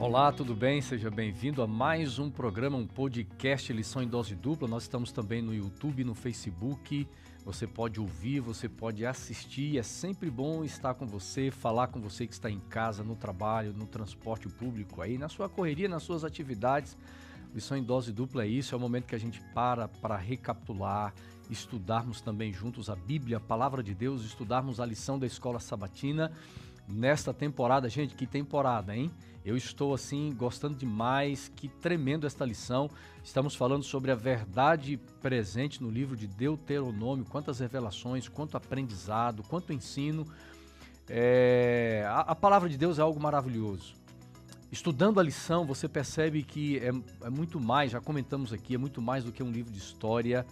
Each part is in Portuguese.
Olá, tudo bem? Seja bem-vindo a mais um programa, um podcast Lição em Dose Dupla. Nós estamos também no YouTube, no Facebook. Você pode ouvir, você pode assistir. É sempre bom estar com você, falar com você que está em casa, no trabalho, no transporte público, aí na sua correria, nas suas atividades. Lição em Dose Dupla é isso, é o momento que a gente para recapitular, estudarmos também juntos a Bíblia, a Palavra de Deus, estudarmos a lição da Escola Sabatina. Nesta temporada, gente, que temporada, hein? Eu estou, assim, gostando demais, que tremendo esta lição. Estamos falando sobre a verdade presente no livro de Deuteronômio, quantas revelações, quanto aprendizado, quanto ensino. A palavra de Deus é algo maravilhoso. Estudando a lição, você percebe que é muito mais, já comentamos aqui, é muito mais do que um livro de história.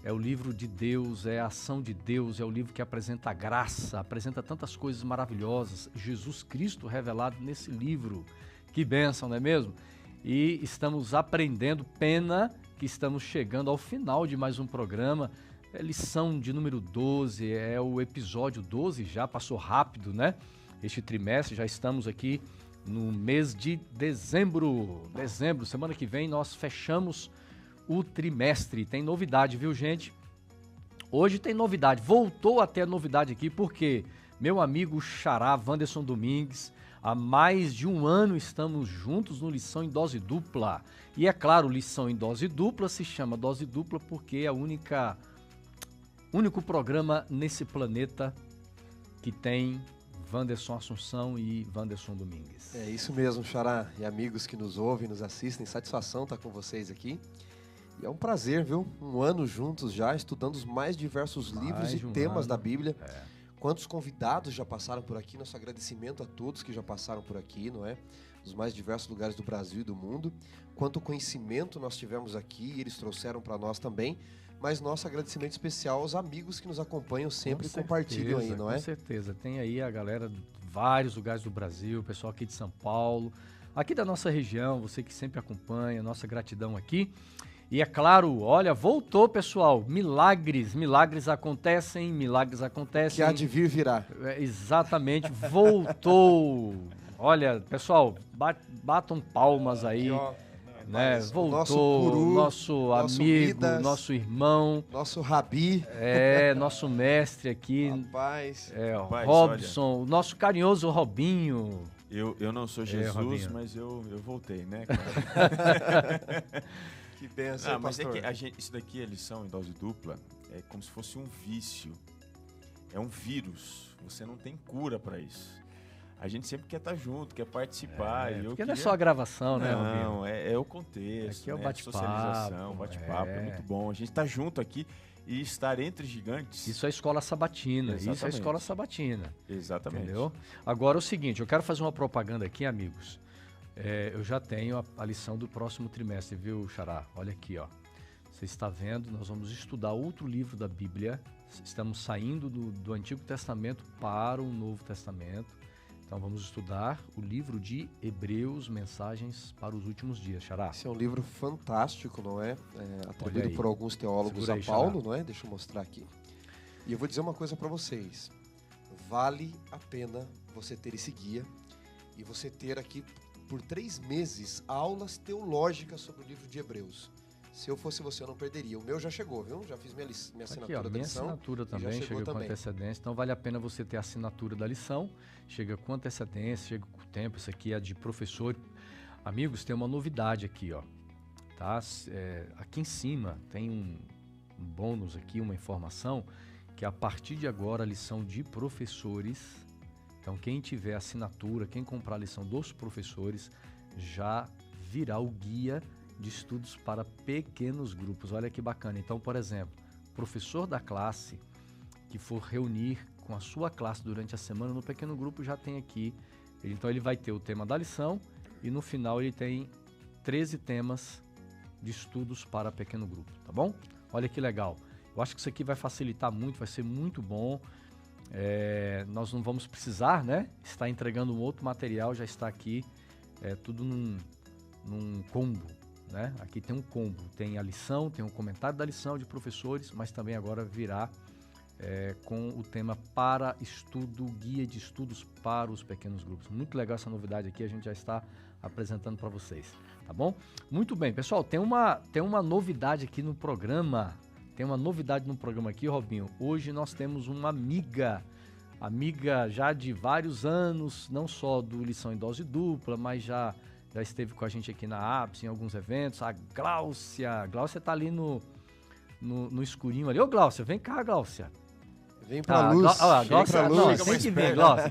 É o livro de Deus, é a ação de Deus, é o livro que apresenta a graça, apresenta tantas coisas maravilhosas. Jesus Cristo revelado nesse livro. Que bênção, não é mesmo? E estamos aprendendo, pena que estamos chegando ao final de mais um programa. É lição de número 12, é o episódio 12, já passou rápido, né? Este trimestre, já estamos aqui no mês de dezembro. Semana que vem nós fechamos o trimestre. Tem novidade, viu, gente? Hoje tem novidade. Voltou a ter novidade aqui porque meu amigo xará Wanderson Domingues, há mais de um ano estamos juntos no Lição em Dose Dupla. E é claro, Lição em Dose Dupla se chama Dose Dupla porque é o único programa nesse planeta que tem Wanderson Assunção e Wanderson Domingues. É isso mesmo, xará. E amigos que nos ouvem, nos assistem, satisfação estar com vocês aqui. E é um prazer, viu? Um ano juntos já, estudando os mais diversos livros e temas da Bíblia. Quantos convidados já passaram por aqui? Nosso agradecimento a todos que já passaram por aqui, não é? Dos mais diversos lugares do Brasil e do mundo. Quanto conhecimento nós tivemos aqui e eles trouxeram para nós também. Mas nosso agradecimento especial aos amigos que nos acompanham sempre e compartilham aí, não é? Com certeza. Tem aí a galera de vários lugares do Brasil, o pessoal aqui de São Paulo, aqui da nossa região, você que sempre acompanha, nossa gratidão aqui. E é claro, olha, voltou, pessoal, milagres acontecem. Que há de vir virá. Exatamente, voltou. Olha, pessoal, batam palmas aí, né? Voltou, nosso amigo, Midas, nosso irmão. Nosso Rabi. Nosso mestre aqui. Rapaz. Robson, o nosso carinhoso Robinho. Eu não sou Jesus, mas eu voltei, né, cara? Que benção, mas pastor. é que isso daqui é lição em dose dupla, é como se fosse um vício, é um vírus, você não tem cura para isso. A gente sempre quer estar junto, quer participar. Porque não é só a gravação, né, Robinho? Não, é o contexto, aqui é o bate-papo, socialização, bate-papo, é muito bom. A gente tá junto aqui e estar entre gigantes. Isso é a Escola Sabatina, Exatamente. Isso é a Escola Sabatina. Exatamente. Entendeu? Agora é o seguinte, eu quero fazer uma propaganda aqui, amigos. Eu já tenho a lição do próximo trimestre, viu, xará? Olha aqui, ó. Você está vendo, nós vamos estudar outro livro da Bíblia. Estamos saindo do Antigo Testamento para o Novo Testamento. Então vamos estudar o livro de Hebreus, Mensagens para os Últimos Dias, xará. Esse é um livro fantástico, não é? Atribuído por alguns teólogos aí, a Paulo, xará. não é? Deixa eu mostrar aqui. E eu vou dizer uma coisa para vocês. Vale a pena você ter esse guia e você ter aqui por 3 meses aulas teológicas sobre o livro de Hebreus. Se eu fosse você, eu não perderia. O meu já chegou, viu? Já fiz minha assinatura aqui, ó, da minha lição. Assinatura também chega com antecedência. Então vale a pena você ter a assinatura da lição. Chega com antecedência, chega com tempo. Isso aqui é de professor. Amigos, tem uma novidade aqui, ó. Tá? Aqui em cima tem um bônus aqui, uma informação, que a partir de agora a lição de professores. Então quem tiver assinatura, quem comprar a lição dos professores, já virá o guia de estudos para pequenos grupos. Olha que bacana. Então, por exemplo, professor da classe que for reunir com a sua classe durante a semana, no pequeno grupo já tem aqui. Então ele vai ter o tema da lição e no final ele tem 13 temas de estudos para pequeno grupo, tá bom? Olha que legal. Eu acho que isso aqui vai facilitar muito, vai ser muito bom. Nós não vamos precisar, né? Estar entregando um outro material, já está aqui, tudo num combo, né? Aqui tem um combo, tem a lição, tem um comentário da lição de professores, mas também agora virá com o tema para estudo, guia de estudos para os pequenos grupos. Muito legal essa novidade aqui, a gente já está apresentando para vocês, tá bom? Muito bem, pessoal, tem uma novidade aqui no programa. Tem uma novidade no programa aqui, Robinho. Hoje nós temos uma amiga já de vários anos, não só do Lição em Dose Dupla, mas já esteve com a gente aqui na APS, em alguns eventos. A Gláucia. A Gláucia tá ali no escurinho ali. Ô, Gláucia, vem cá, Gláucia. Vem pra luz. A Gláucia, luz. Não, tem que vir, Gláucia.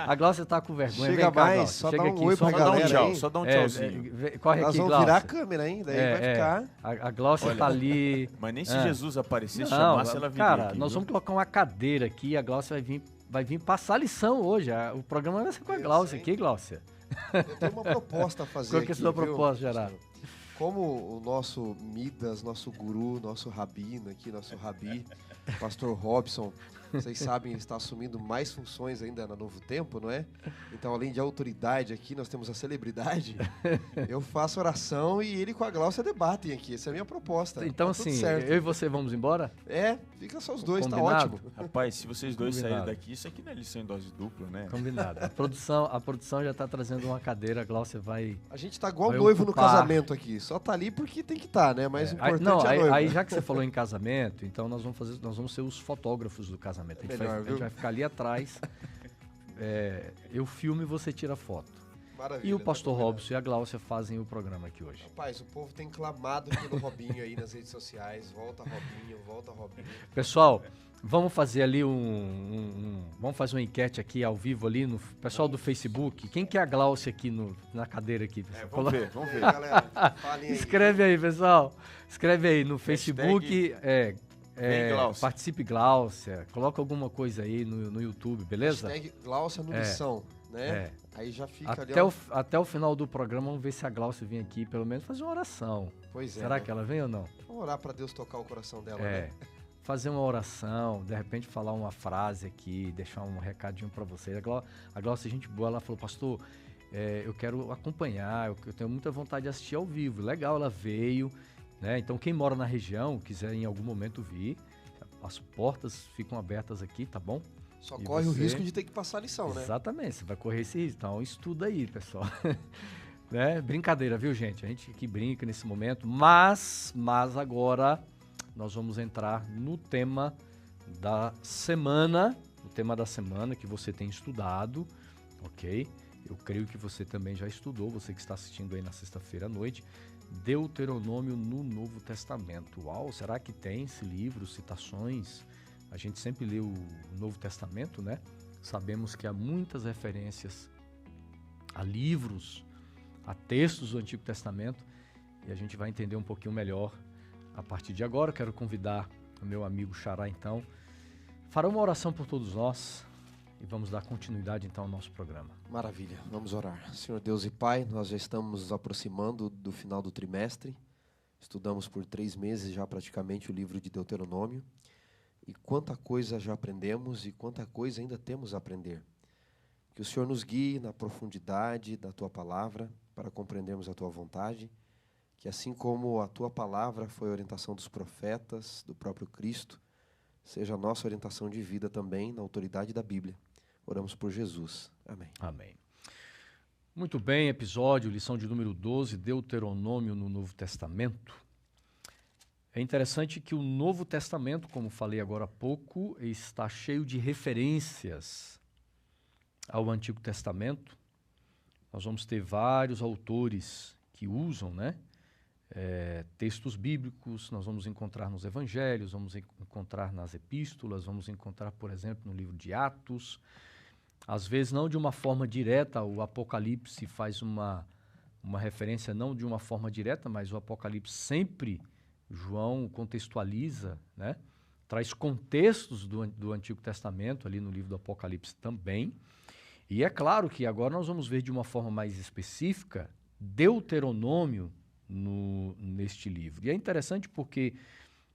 A Gláucia tá com vergonha. Chega vem cá, mais, Gláucia. só Chega dá um aqui, oi pra galera. Só dá um tchauzinho. Corre Nós aqui, vamos Gláucia. virar a câmera ainda, aí vai ficar... A Gláucia tá ali. Mas nem se Jesus aparecer, Não, chamasse, ela viria cara, aqui, nós vamos colocar uma cadeira aqui, a Gláucia vai vir passar lição hoje. O programa vai ser com a Gláucia aqui, Gláucia. Eu tenho uma proposta a fazer Qual que é a sua proposta, viu? Gerardo? Como o nosso Midas, nosso guru, nosso rabino aqui, nosso rabi, pastor Robson, vocês sabem, ele está assumindo mais funções ainda no Novo Tempo, não é? Então, além de autoridade aqui, nós temos a celebridade. Eu faço oração e ele com a Gláucia debatem aqui. Essa é a minha proposta. Então, tá assim, eu e você vamos embora? Fica só os dois, Combinado? tá ótimo. Rapaz, se vocês dois Combinado. saírem daqui, isso aqui não é lição em dose dupla, né? Combinado. A produção já está trazendo uma cadeira, a Gláucia vai... A gente tá igual vai noivo ocupar. no casamento aqui. Só tá ali porque tem que estar, né? Mas o importante é a noiva. Aí já que você falou em casamento, então nós vamos ser os fotógrafos do casamento. A gente vai ficar ali atrás. Eu filmo e você tira foto. Maravilha, E o pastor tá Robson e a Gláucia fazem o programa aqui hoje. Rapaz, o povo tem clamado pelo Robinho aí nas redes sociais. Volta Robinho, volta Robinho. Pessoal, vamos fazer ali vamos fazer uma enquete aqui ao vivo ali no pessoal do Facebook. Quem que é a Gláucia aqui na cadeira aqui? Vamos ver. E aí, galera, falem aí. Escreve aí, pessoal. Escreve aí no Facebook. Gláucia. Participe Gláucia. Coloca alguma coisa aí no YouTube, beleza? Hashtag Gláucia no Lição, né? Aí já fica ali, até o final do programa, vamos ver se a Gláucia vem aqui, pelo menos fazer uma oração. Pois é. Será né? que ela vem ou não? Vamos orar pra Deus tocar o coração dela, né? Fazer uma oração, de repente falar uma frase aqui, deixar um recadinho pra vocês. A Gláucia, gente boa, ela falou, pastor, eu quero acompanhar, eu tenho muita vontade de assistir ao vivo. Legal, ela veio, né? Então quem mora na região, quiser em algum momento vir, as portas ficam abertas aqui, tá bom? Só corre o risco de ter que passar a lição, né? Exatamente, você vai correr esse risco. Então estuda aí, pessoal. Né? Brincadeira, viu, gente? A gente que brinca nesse momento, mas agora nós vamos entrar no tema da semana, que você tem estudado, ok? Eu creio que você também já estudou, você que está assistindo aí na sexta-feira à noite, Deuteronômio no Novo Testamento. Uau, será que tem esse livro, citações? A gente sempre lê o Novo Testamento, né? Sabemos que há muitas referências a livros, a textos do Antigo Testamento, e a gente vai entender um pouquinho melhor a partir de agora. Eu quero convidar o meu amigo Xará, então, fará uma oração por todos nós e vamos dar continuidade, então, ao nosso programa. Maravilha, vamos orar. Senhor Deus e Pai, nós já estamos nos aproximando do final do trimestre. Estudamos por 3 meses já praticamente o livro de Deuteronômio. E quanta coisa já aprendemos e quanta coisa ainda temos a aprender. Que o Senhor nos guie na profundidade da Tua Palavra para compreendermos a Tua vontade. Que assim como a Tua Palavra foi a orientação dos profetas, do próprio Cristo, seja a nossa orientação de vida também na autoridade da Bíblia. Oramos por Jesus. Amém. Amém. Muito bem, lição de número 12, Deuteronômio no Novo Testamento. É interessante que o Novo Testamento, como falei agora há pouco, está cheio de referências ao Antigo Testamento. Nós vamos ter vários autores que usam, né, textos bíblicos. Nós vamos encontrar nos Evangelhos, vamos encontrar nas Epístolas, vamos encontrar, por exemplo, no livro de Atos. Às vezes, não de uma forma direta, o Apocalipse faz uma referência não de uma forma direta, mas o Apocalipse sempre... João contextualiza, né? Traz contextos do Antigo Testamento ali no livro do Apocalipse também. E é claro que agora nós vamos ver de uma forma mais específica Deuteronômio neste livro. E é interessante porque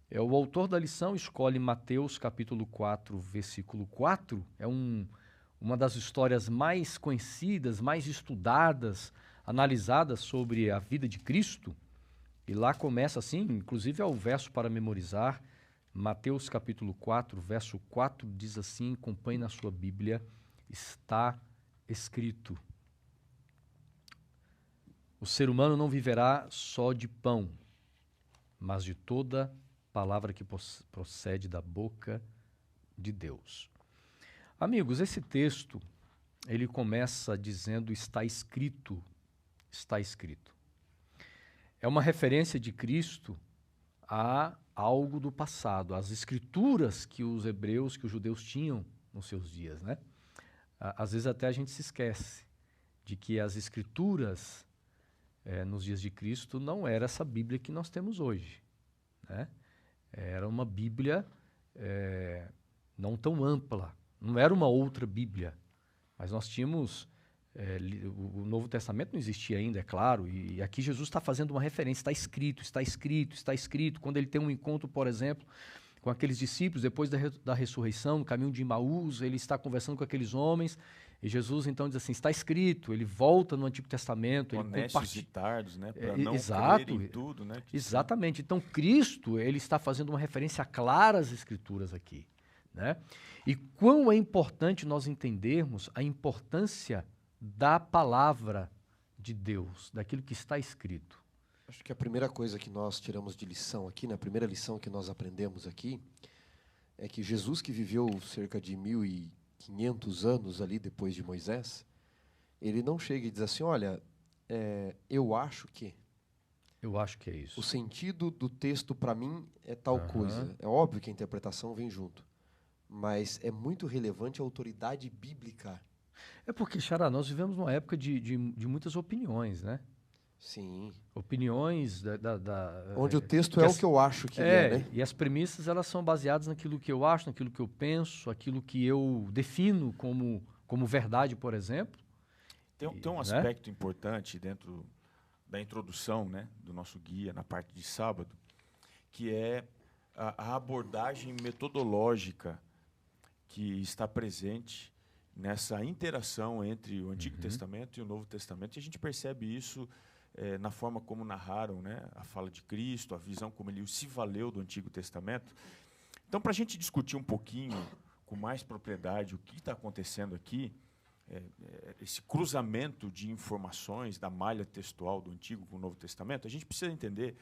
o autor da lição escolhe Mateus capítulo 4, versículo 4. É uma das histórias mais conhecidas, mais estudadas, analisadas sobre a vida de Cristo. E lá começa assim, inclusive é o verso para memorizar, Mateus capítulo 4, verso 4, diz assim, acompanhe na sua Bíblia, está escrito. O ser humano não viverá só de pão, mas de toda palavra que procede da boca de Deus. Amigos, esse texto, ele começa dizendo está escrito, está escrito. É uma referência de Cristo a algo do passado, às escrituras que os hebreus, que os judeus tinham nos seus dias, né? Às vezes até a gente se esquece de que as escrituras nos dias de Cristo não era essa Bíblia que nós temos hoje, né? Era uma Bíblia não tão ampla, não era uma outra Bíblia, mas nós tínhamos o Novo Testamento não existia ainda, é claro, e aqui Jesus está fazendo uma referência, está escrito, está escrito, está escrito. Quando ele tem um encontro, por exemplo, com aqueles discípulos, depois da ressurreição, no caminho de Imaús, ele está conversando com aqueles homens, e Jesus então diz assim, está escrito, ele volta no Antigo Testamento. Honestos e tardos, né? Para não exato, crer em tudo, né? Exatamente. Então, Cristo, ele está fazendo uma referência clara às Escrituras aqui, né? E quão é importante nós entendermos a importância da palavra de Deus, daquilo que está escrito. Acho que a primeira coisa que nós tiramos de lição aqui, né, a primeira lição que nós aprendemos aqui, é que Jesus, que viveu cerca de 1.500 anos ali depois de Moisés, ele não chega e diz assim, olha, eu acho que... Eu acho que é isso. O sentido do texto para mim é tal coisa. É óbvio que a interpretação vem junto, mas é muito relevante a autoridade bíblica. É porque, Xará, nós vivemos numa época de muitas opiniões, né? Sim. Opiniões onde o texto é o que eu acho que é, né? E as premissas, elas são baseadas naquilo que eu acho, naquilo que eu penso, aquilo que eu defino como verdade, por exemplo. Tem um aspecto importante dentro da introdução, né, do nosso guia, na parte de sábado, que é a abordagem metodológica que está presente nessa interação entre o Antigo Testamento e o Novo Testamento. E a gente percebe isso na forma como narraram, né, a fala de Cristo, a visão como ele se valeu do Antigo Testamento. Então, para a gente discutir um pouquinho com mais propriedade o que está acontecendo aqui, esse cruzamento de informações da malha textual do Antigo com o Novo Testamento, a gente precisa entender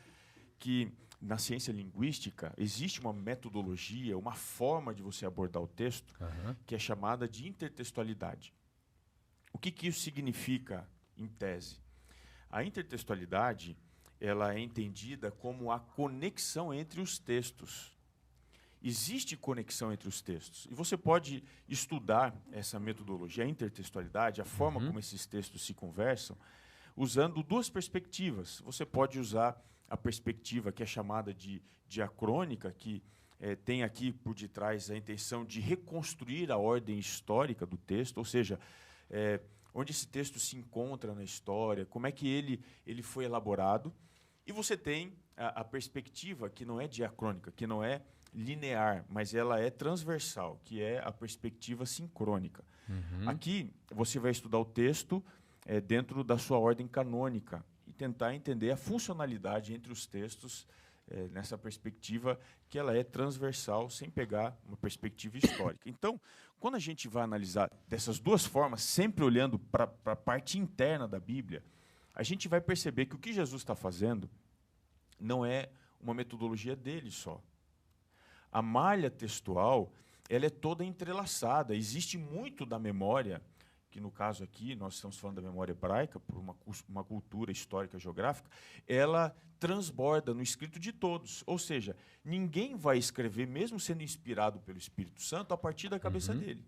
que na ciência linguística existe uma metodologia, uma forma de você abordar o texto que é chamada de intertextualidade. O que isso significa em tese? A intertextualidade, ela é entendida como a conexão entre os textos. Existe conexão entre os textos. E você pode estudar essa metodologia, a intertextualidade, a forma como esses textos se conversam, usando duas perspectivas. Você pode usar a perspectiva que é chamada de diacrônica, que tem aqui por detrás a intenção de reconstruir a ordem histórica do texto, ou seja, onde esse texto se encontra na história, como é que ele foi elaborado. E você tem a perspectiva que não é diacrônica, que não é linear, mas ela é transversal, que é a perspectiva sincrônica. Aqui você vai estudar o texto dentro da sua ordem canônica e tentar entender a funcionalidade entre os textos nessa perspectiva que ela é transversal, sem pegar uma perspectiva histórica. Então, quando a gente vai analisar dessas duas formas, sempre olhando para a parte interna da Bíblia, a gente vai perceber que o que Jesus está fazendo não é uma metodologia dele só. A malha textual, ela é toda entrelaçada. Existe muito da memória, que no caso aqui, nós estamos falando da memória hebraica, por uma cultura histórica geográfica, ela transborda no escrito de todos. Ou seja, ninguém vai escrever, mesmo sendo inspirado pelo Espírito Santo, a partir da cabeça dele.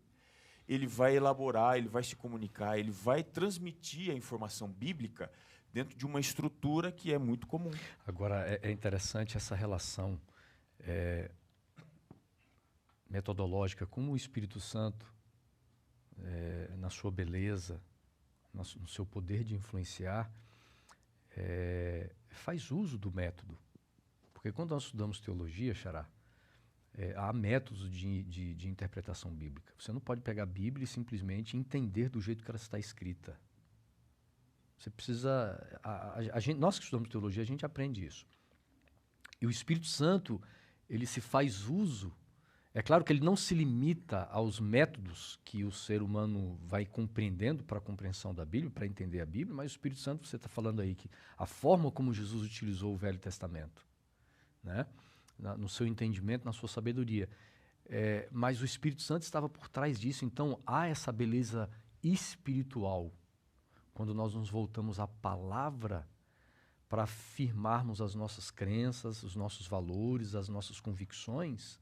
Ele vai elaborar, ele vai se comunicar, ele vai transmitir a informação bíblica dentro de uma estrutura que é muito comum. Agora, é interessante essa relação metodológica com o Espírito Santo, na sua beleza, no seu poder de influenciar, faz uso do método. Porque quando nós estudamos teologia, Xará, há métodos de interpretação bíblica. Você não pode pegar a Bíblia e simplesmente entender do jeito que ela está escrita. Você precisa... nós que estudamos teologia, a gente aprende isso. E o Espírito Santo, ele se faz uso É claro que ele não se limita aos métodos que o ser humano vai compreendendo para a compreensão da Bíblia, para entender a Bíblia, mas o Espírito Santo, você está falando aí que a forma como Jesus utilizou o Velho Testamento, né? No seu entendimento, na sua sabedoria. Mas o Espírito Santo estava por trás disso, então há essa beleza espiritual quando nós nos voltamos à palavra para afirmarmos as nossas crenças, os nossos valores, as nossas convicções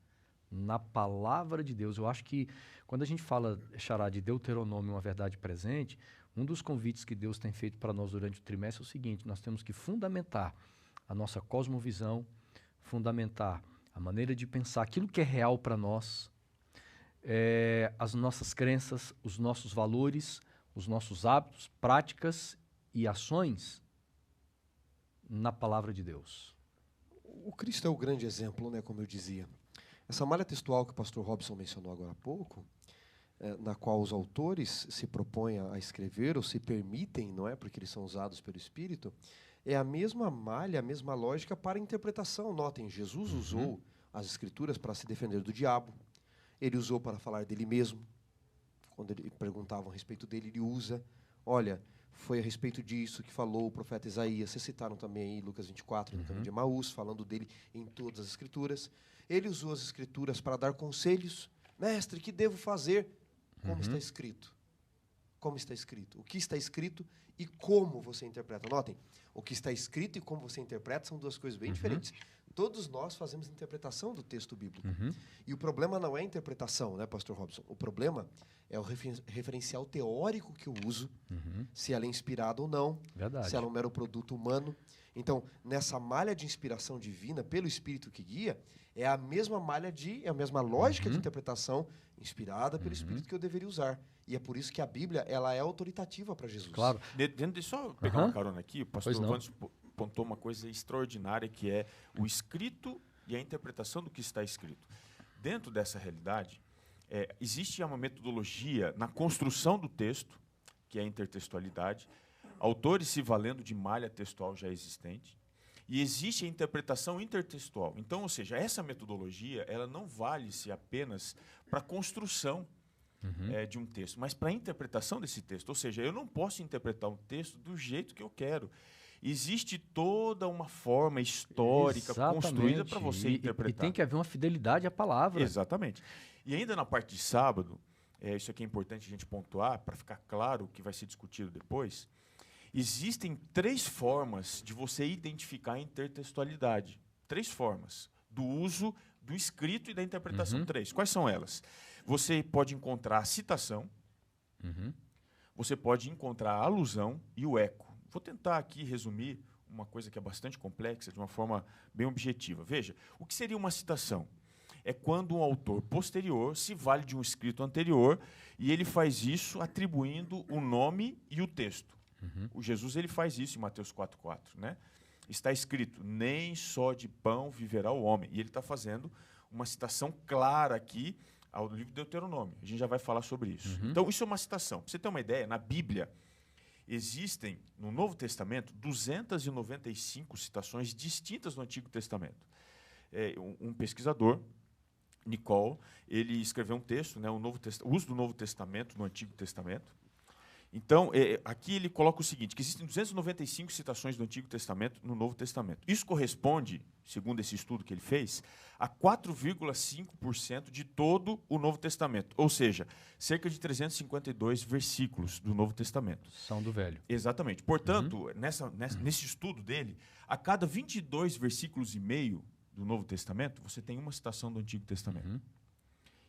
na palavra de Deus. Eu acho que quando a gente fala, Xará, de Deuteronômio, uma verdade presente, um dos convites que Deus tem feito para nós durante o trimestre é o seguinte: nós temos que fundamentar a nossa cosmovisão, fundamentar a maneira de pensar, aquilo que é real para nós, as nossas crenças, os nossos valores, os nossos hábitos, práticas e ações na palavra de Deus. O Cristo é o grande exemplo, né, como eu dizia. Essa malha textual que o pastor Robson mencionou agora há pouco, na qual os autores se propõem a escrever ou se permitem, não é, porque eles são usados pelo Espírito, é a mesma malha, a mesma lógica para a interpretação. Notem, Jesus usou as Escrituras para se defender do diabo, ele usou para falar dele mesmo. Quando ele perguntavam a respeito dele, ele usa, olha, foi a respeito disso que falou o profeta Isaías. Vocês citaram também aí Lucas 24, no caminho de Emaús, falando dele em todas as Escrituras. Ele usou as Escrituras para dar conselhos. Mestre, que devo fazer? Como está escrito? Como está escrito? O que está escrito e como você interpreta. Notem, o que está escrito e como você interpreta são duas coisas bem diferentes. Todos nós fazemos interpretação do texto bíblico. E o problema não é a interpretação, né, pastor Robson? O problema é o referencial teórico que eu uso, se ela é inspirada ou não, se ela é um mero produto humano. Então, nessa malha de inspiração divina, pelo Espírito que guia, é a mesma malha é a mesma lógica de interpretação inspirada pelo Espírito que eu deveria usar. E é por isso que a Bíblia ela é autoritativa para Jesus. Claro. Dentro de só pegar uma carona aqui, o pastor Vandes apontou uma coisa extraordinária, que é o escrito e a interpretação do que está escrito. Dentro dessa realidade, existe uma metodologia na construção do texto, que é a intertextualidade, autores se valendo de malha textual já existente, e existe a interpretação intertextual. Então, ou seja, essa metodologia ela não vale-se apenas para a construção de um texto, mas para a interpretação desse texto. Ou seja, eu não posso interpretar um texto do jeito que eu quero. Existe toda uma forma histórica construída para você interpretar. E tem que haver uma fidelidade à palavra. Exatamente. E ainda na parte de sábado, isso aqui é importante a gente pontuar, para ficar claro o que vai ser discutido depois, existem 3 formas de você identificar a intertextualidade. 3 formas do uso do escrito e da interpretação. 3. Quais são elas? Você pode encontrar a citação, você pode encontrar a alusão e o eco. Vou tentar aqui resumir uma coisa que é bastante complexa de uma forma bem objetiva. Veja, o que seria uma citação? É quando um autor posterior se vale de um escrito anterior e ele faz isso atribuindo o nome e o texto. O Jesus ele faz isso em Mateus 4,4. Né? Está escrito, nem só de pão viverá o homem. E ele está fazendo uma citação clara aqui ao livro de Deuteronômio. A gente já vai falar sobre isso. Então, isso é uma citação. Para você ter uma ideia, na Bíblia, existem, no Novo Testamento, 295 citações distintas do Antigo Testamento. Um pesquisador, Nicole, ele escreveu um texto, né, o uso do Novo Testamento no Antigo Testamento. Então, aqui ele coloca o seguinte, que existem 295 citações do Antigo Testamento no Novo Testamento. Isso corresponde, segundo esse estudo que ele fez, a 4,5% de todo o Novo Testamento. Ou seja, cerca de 352 versículos do Novo Testamento. São do Velho. Exatamente. Portanto, nesse estudo dele, a cada 22 versículos e meio do Novo Testamento, você tem uma citação do Antigo Testamento.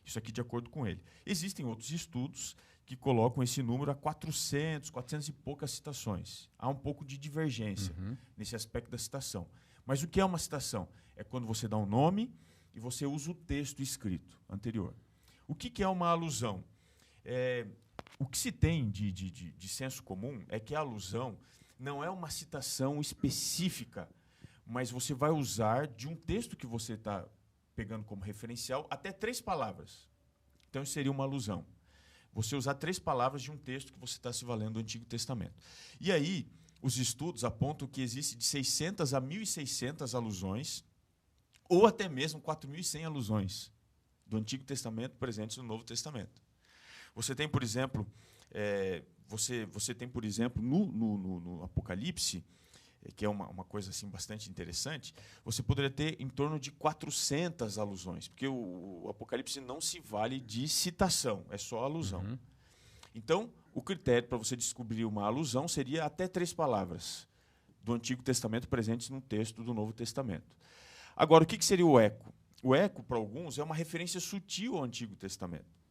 Isso aqui de acordo com ele. Existem outros estudos que colocam esse número a 400 e poucas citações. Há um pouco de divergência nesse aspecto da citação. Mas o que é uma citação? É quando você dá um nome e você usa o texto escrito anterior. O que é uma alusão? O que se tem de senso comum é que a alusão não é uma citação específica, mas você vai usar de um texto que você está pegando como referencial até 3 palavras. Então, isso seria uma alusão. Você usar 3 palavras de um texto que você está se valendo do Antigo Testamento. E aí, os estudos apontam que existe de 600 a 1.600 alusões, ou até mesmo 4.100 alusões do Antigo Testamento presentes no Novo Testamento. Você tem, por exemplo, no Apocalipse, que é uma coisa assim bastante interessante, você poderia ter em torno de 400 alusões, porque o Apocalipse não se vale de citação, é só alusão. Uhum. Então, o critério para você descobrir uma alusão seria até 3 palavras do Antigo Testamento presentes no texto do Novo Testamento. Agora, o que seria o eco? O eco, para alguns, é uma referência sutil ao Antigo Testamento.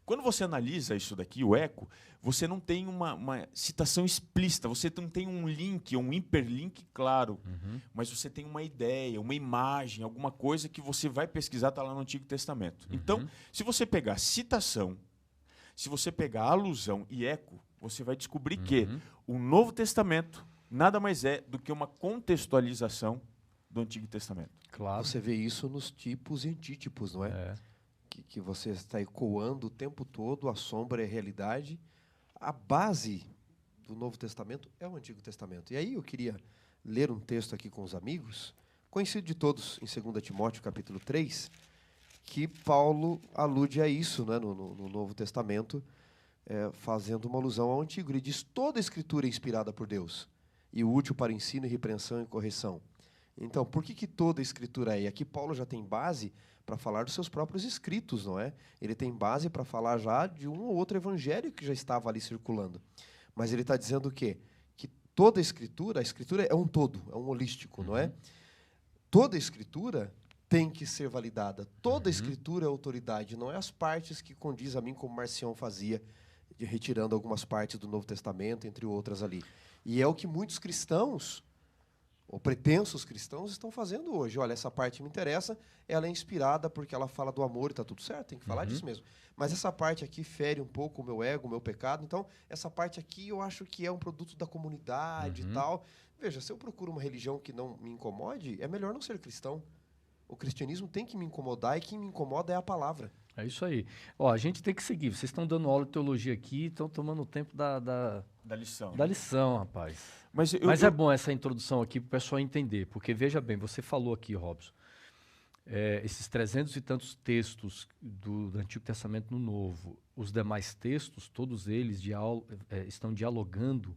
Quando você analisa isso daqui, o eco, você não tem uma citação explícita, você não tem um link, um hiperlink claro, mas você tem uma ideia, uma imagem, alguma coisa que você vai pesquisar, está lá no Antigo Testamento. Então, se você pegar citação, se você pegar alusão e eco, você vai descobrir que o Novo Testamento nada mais é do que uma contextualização do Antigo Testamento. Claro. Você vê isso nos tipos e antítipos, não é? Que você está ecoando o tempo todo, a sombra é a realidade. A base do Novo Testamento é o Antigo Testamento. E aí eu queria ler um texto aqui com os amigos, conhecido de todos, em 2 Timóteo, capítulo 3, que Paulo alude a isso, né, no Novo Testamento, fazendo uma alusão ao Antigo. Ele diz: toda a Escritura é inspirada por Deus e útil para ensino, repreensão e correção. Então, por que toda a Escritura é? E aqui Paulo já tem base para falar dos seus próprios escritos, não é? Ele tem base para falar já de um ou outro evangelho que já estava ali circulando. Mas ele está dizendo o quê? Que toda a Escritura é um todo, é um holístico, não é? Toda a Escritura tem que ser validada. Toda a Escritura é autoridade, não é as partes que condiz a mim, como Marcião fazia, retirando algumas partes do Novo Testamento, entre outras ali. E é o que muitos cristãos, ou pretensos cristãos, estão fazendo hoje. Olha, essa parte me interessa, ela é inspirada porque ela fala do amor e está tudo certo, tem que falar disso mesmo. Mas essa parte aqui fere um pouco o meu ego, o meu pecado, então essa parte aqui eu acho que é um produto da comunidade e tal. Veja, se eu procuro uma religião que não me incomode, é melhor não ser cristão. O cristianismo tem que me incomodar e quem me incomoda é a palavra. É isso aí. Ó, a gente tem que seguir. Vocês estão dando aula de teologia aqui, estão tomando o tempo da lição. Da lição, rapaz. Mas é bom essa introdução aqui para o pessoal entender, porque veja bem, você falou aqui, Robson, esses 300 e tantos textos do Antigo Testamento no Novo, os demais textos, todos eles estão dialogando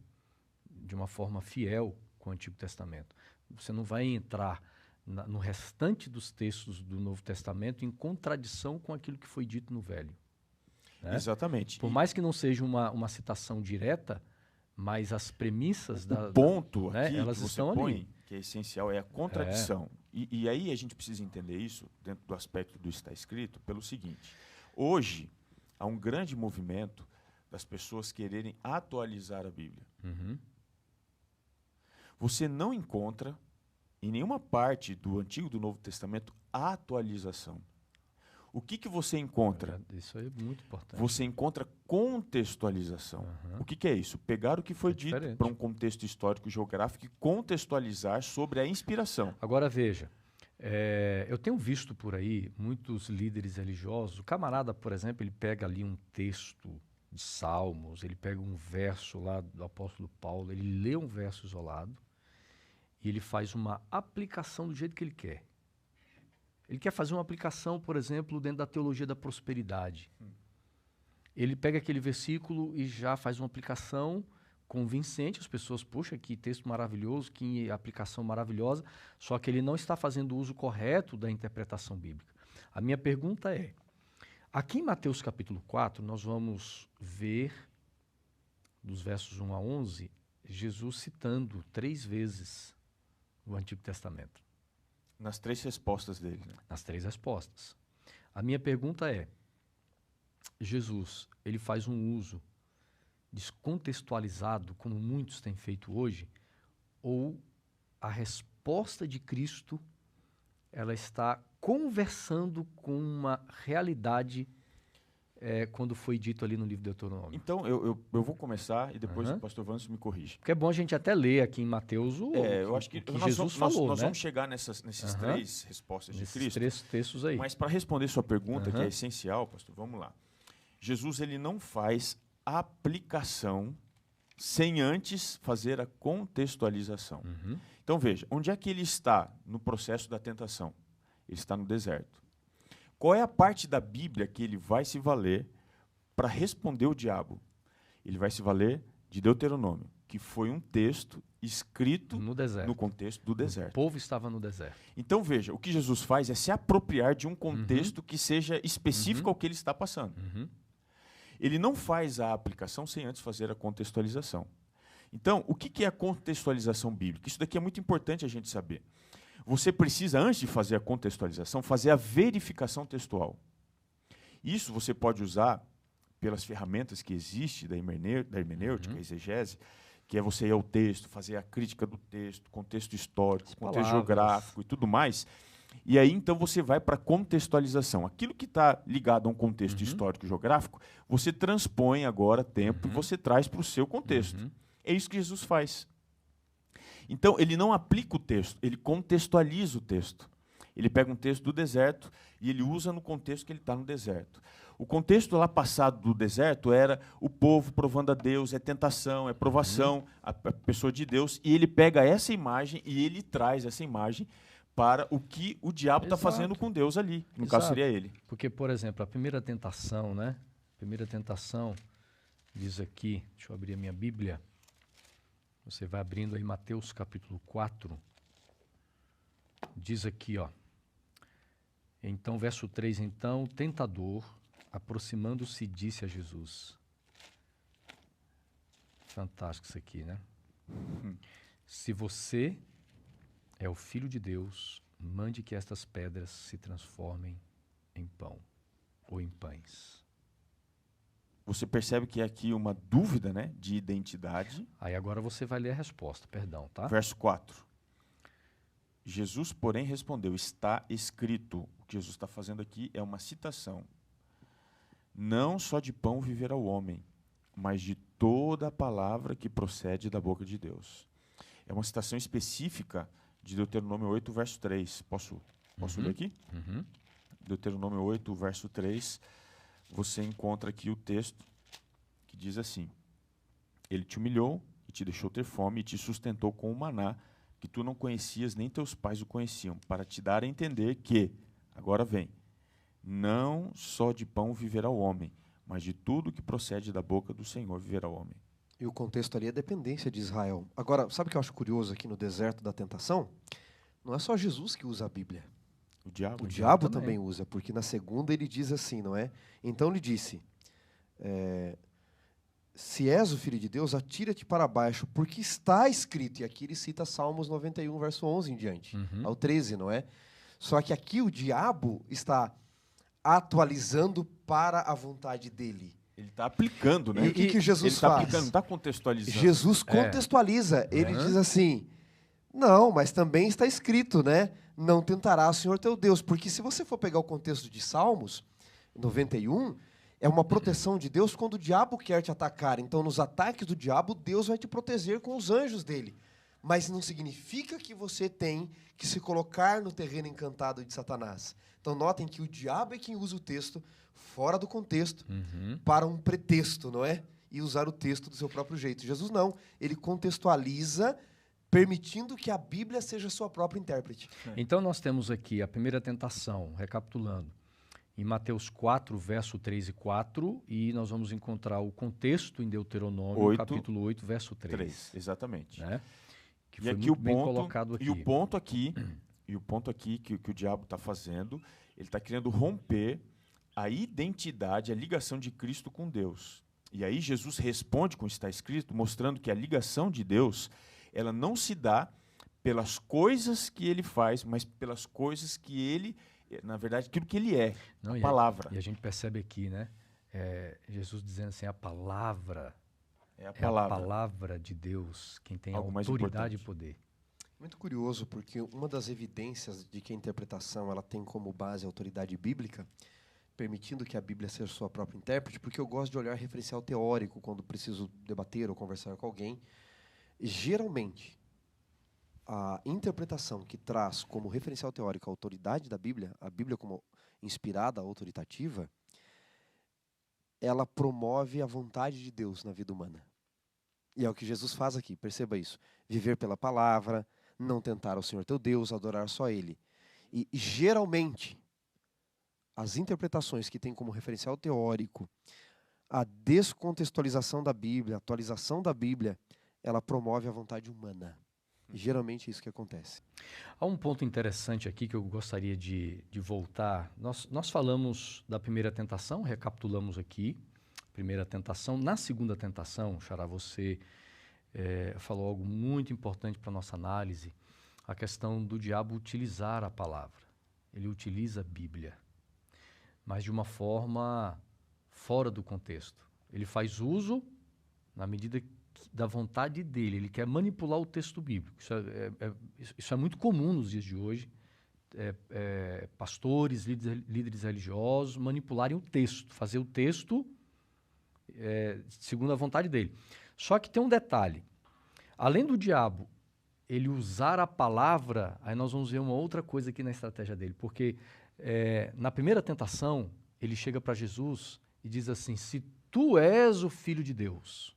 de uma forma fiel com o Antigo Testamento. Você não vai entrar no restante dos textos do Novo Testamento em contradição com aquilo que foi dito no Velho. Né? Exatamente. Por mais que não seja uma citação direta, mas as premissas o ponto né, aqui elas que você estão põe, ali. que é essencial, é a contradição. E aí a gente precisa entender isso, dentro do aspecto do está escrito, pelo seguinte. Hoje, há um grande movimento das pessoas quererem atualizar a Bíblia. Você não encontra em nenhuma parte do Antigo e do Novo Testamento a atualização. O que você encontra? Isso aí é muito importante. Você encontra contextualização. O que é isso? Pegar o que foi dito para um contexto histórico, geográfico e contextualizar sobre a inspiração. Agora veja, eu tenho visto por aí muitos líderes religiosos. O camarada, por exemplo, ele pega ali um texto de Salmos, ele pega um verso lá do apóstolo Paulo, ele lê um verso isolado, e ele faz uma aplicação do jeito que ele quer. Ele quer fazer uma aplicação, por exemplo, dentro da teologia da prosperidade. Ele pega aquele versículo e já faz uma aplicação convincente. As pessoas, puxa, que texto maravilhoso, que aplicação maravilhosa, só que ele não está fazendo o uso correto da interpretação bíblica. A minha pergunta é, aqui em Mateus capítulo 4, nós vamos ver, dos versos 1 a 11, Jesus citando 3 vezes o Antigo Testamento. Nas 3 respostas dele. Né? Nas 3 respostas. A minha pergunta é, Jesus, ele faz um uso descontextualizado, como muitos têm feito hoje, ou a resposta de Cristo, ela está conversando com uma realidade quando foi dito ali no livro de Deuteronômio? Então, eu vou começar e depois o pastor Vanso me corrige. Porque é bom a gente até ler aqui em Mateus eu acho que Jesus falou. Nós vamos chegar nesses 3 respostas de Cristo. Nesses 3 textos aí. Mas para responder sua pergunta, que é essencial, pastor, vamos lá. Jesus, ele não faz aplicação sem antes fazer a contextualização. Então, veja, onde é que ele está no processo da tentação? Ele está no deserto. qual é a parte da Bíblia que ele vai se valer para responder o diabo? Ele vai se valer de Deuteronômio, que foi um texto escrito no contexto do deserto. O povo estava no deserto. Então, veja, o que Jesus faz é se apropriar de um contexto que seja específico ao que ele está passando. Ele não faz a aplicação sem antes fazer a contextualização. Então, o que é a contextualização bíblica? Isso daqui é muito importante a gente saber. Você precisa, antes de fazer a contextualização, fazer a verificação textual. Isso você pode usar pelas ferramentas que existem da hermenêutica, exegese, que é você ir ao texto, fazer a crítica do texto, contexto histórico, contexto geográfico e tudo mais. E aí, então, você vai para a contextualização. Aquilo que está ligado a um contexto histórico e geográfico, você transpõe agora tempo e você traz para o seu contexto. É isso que Jesus faz. Então, ele não aplica o texto, ele contextualiza o texto. Ele pega um texto do deserto e ele usa no contexto que ele está no deserto. O contexto lá passado do deserto era o povo provando a Deus, é tentação, é provação, a pessoa de Deus, e ele pega essa imagem e ele traz essa imagem para o que o diabo está fazendo com Deus ali. No caso seria ele. Porque, por exemplo, a primeira tentação, né? A primeira tentação diz aqui, deixa eu abrir a minha Bíblia. Você vai abrindo aí Mateus capítulo 4. Diz aqui, ó. Então, verso 3, então, o tentador, aproximando-se, disse a Jesus. Fantástico isso aqui, né? Se você é o Filho de Deus, mande que estas pedras se transformem em pão ou em pães. Você percebe que é aqui uma dúvida, né, de identidade. Aí agora você vai ler a resposta, perdão, tá? Verso 4. Jesus, porém, respondeu, está escrito. O que Jesus está fazendo aqui é uma citação. Não só de pão viverá o homem, mas de toda a palavra que procede da boca de Deus. É uma citação específica de Deuteronômio 8, verso 3. Posso ler aqui? Deuteronômio 8, verso 3. Você encontra aqui o texto que diz assim: Ele te humilhou e te deixou ter fome e te sustentou com o maná que tu não conhecias, nem teus pais o conheciam, para te dar a entender que, agora vem, não só de pão viverá o homem, mas de tudo que procede da boca do Senhor viverá o homem. E o contexto ali é a dependência de Israel. Agora, sabe o que eu acho curioso aqui no deserto da tentação? Não é só Jesus que usa a Bíblia. O diabo também usa, porque na segunda ele diz assim, não é? Então lhe disse, se és o Filho de Deus, atira-te para baixo, porque está escrito, e aqui ele cita Salmos 91, verso 11 em diante, ao 13, não é? Só que aqui o diabo está atualizando para a vontade dele. Ele está aplicando, né? E o que Jesus faz? Ele está aplicando, não está contextualizando. Jesus contextualiza, ele diz assim, não, mas também está escrito, né? Não tentará o Senhor teu Deus. Porque se você for pegar o contexto de Salmos 91, é uma proteção de Deus quando o diabo quer te atacar. Então, nos ataques do diabo, Deus vai te proteger com os anjos dele. Mas não significa que você tem que se colocar no terreno encantado de Satanás. Então, notem que o diabo é quem usa o texto fora do contexto para um pretexto, não é? E usar o texto do seu próprio jeito. Jesus não. Ele contextualiza, permitindo que a Bíblia seja sua própria intérprete. Então nós temos aqui a primeira tentação, recapitulando, em Mateus 4, verso 3 e 4, e nós vamos encontrar o contexto em Deuteronômio, capítulo 8, verso 3. Exatamente. Né? Que e foi aqui muito bem colocado aqui. E o ponto aqui que o diabo está fazendo, ele está querendo romper a identidade, a ligação de Cristo com Deus. E aí Jesus responde com o que está escrito, mostrando que a ligação de Deus, ela não se dá pelas coisas que ele faz, mas pelas coisas que ele, na verdade, aquilo que ele é, a palavra. E a gente percebe aqui, né? Jesus dizendo assim, a palavra é a palavra de Deus, quem tem algo autoridade e poder. Muito curioso, porque uma das evidências de que a interpretação ela tem como base a autoridade bíblica, permitindo que a Bíblia seja sua própria intérprete, porque eu gosto de olhar referencial teórico quando preciso debater ou conversar com alguém. Geralmente, a interpretação que traz como referencial teórico a autoridade da Bíblia, a Bíblia como inspirada, autoritativa, ela promove a vontade de Deus na vida humana. E é o que Jesus faz aqui, perceba isso. Viver pela palavra, não tentar ao Senhor teu Deus, adorar só Ele. E geralmente, as interpretações que têm como referencial teórico a descontextualização da Bíblia, a atualização da Bíblia, ela promove a vontade humana. E geralmente é isso que acontece. Há um ponto interessante aqui que eu gostaria de voltar. Nós falamos da primeira tentação, recapitulamos aqui. Primeira tentação. Na segunda tentação, Xará, você falou algo muito importante para a nossa análise, a questão do diabo utilizar a palavra. Ele utiliza a Bíblia, mas de uma forma fora do contexto. Ele faz uso na medida da vontade dele. Ele quer manipular o texto bíblico. Isso é muito comum nos dias de hoje. Pastores, líderes religiosos manipularem o texto, fazer o texto segundo a vontade dele. Só que tem um detalhe. Além do diabo ele usar a palavra, aí nós vamos ver uma outra coisa aqui na estratégia dele. Porque na primeira tentação, ele chega para Jesus e diz assim, se tu és o Filho de Deus.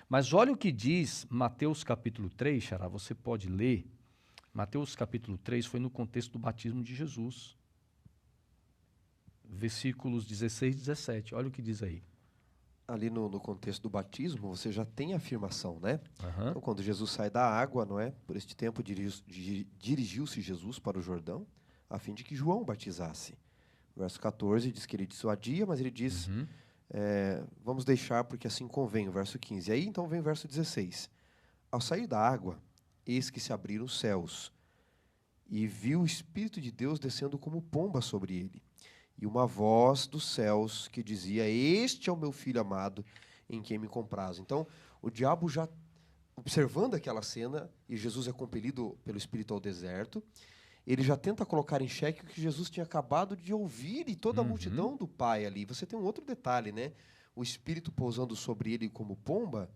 Mas olha o que diz Mateus capítulo 3, Xará, você pode ler. Mateus capítulo 3 foi no contexto do batismo de Jesus. Versículos 16 e 17, olha o que diz aí. Ali no contexto do batismo, você já tem a afirmação, né? Uhum. Então, quando Jesus sai da água, não é? Por este tempo, dirigiu-se Jesus para o Jordão, a fim de que João o batizasse. Verso 14 diz que ele dissuadia, mas ele diz, vamos deixar porque assim convém, o verso 15. E aí, então, vem o verso 16. Ao sair da água, eis que se abriram os céus, e viu o Espírito de Deus descendo como pomba sobre ele. E uma voz dos céus que dizia, este é o meu Filho amado, em quem me comprazo. Então, o diabo já, observando aquela cena, e Jesus é compelido pelo Espírito ao deserto, ele já tenta colocar em xeque o que Jesus tinha acabado de ouvir e toda a multidão do Pai ali. Você tem um outro detalhe, né? O Espírito pousando sobre ele como pomba,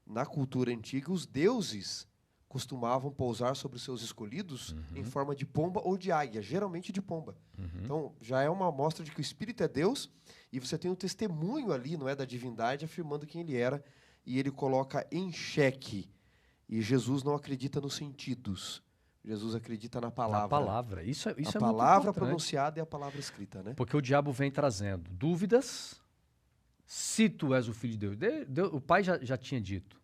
na cultura antiga, os deuses costumavam pousar sobre os seus escolhidos em forma de pomba ou de águia, geralmente de pomba. Então, já é uma amostra de que o Espírito é Deus e você tem um testemunho ali, não é, da divindade, afirmando quem ele era, e ele coloca em xeque. E Jesus não acredita nos sentidos. Jesus acredita na palavra. Na palavra. Isso é muito importante. A palavra pronunciada e a palavra escrita, né? Porque o diabo vem trazendo dúvidas. Se tu és o Filho de Deus, o Pai já tinha dito.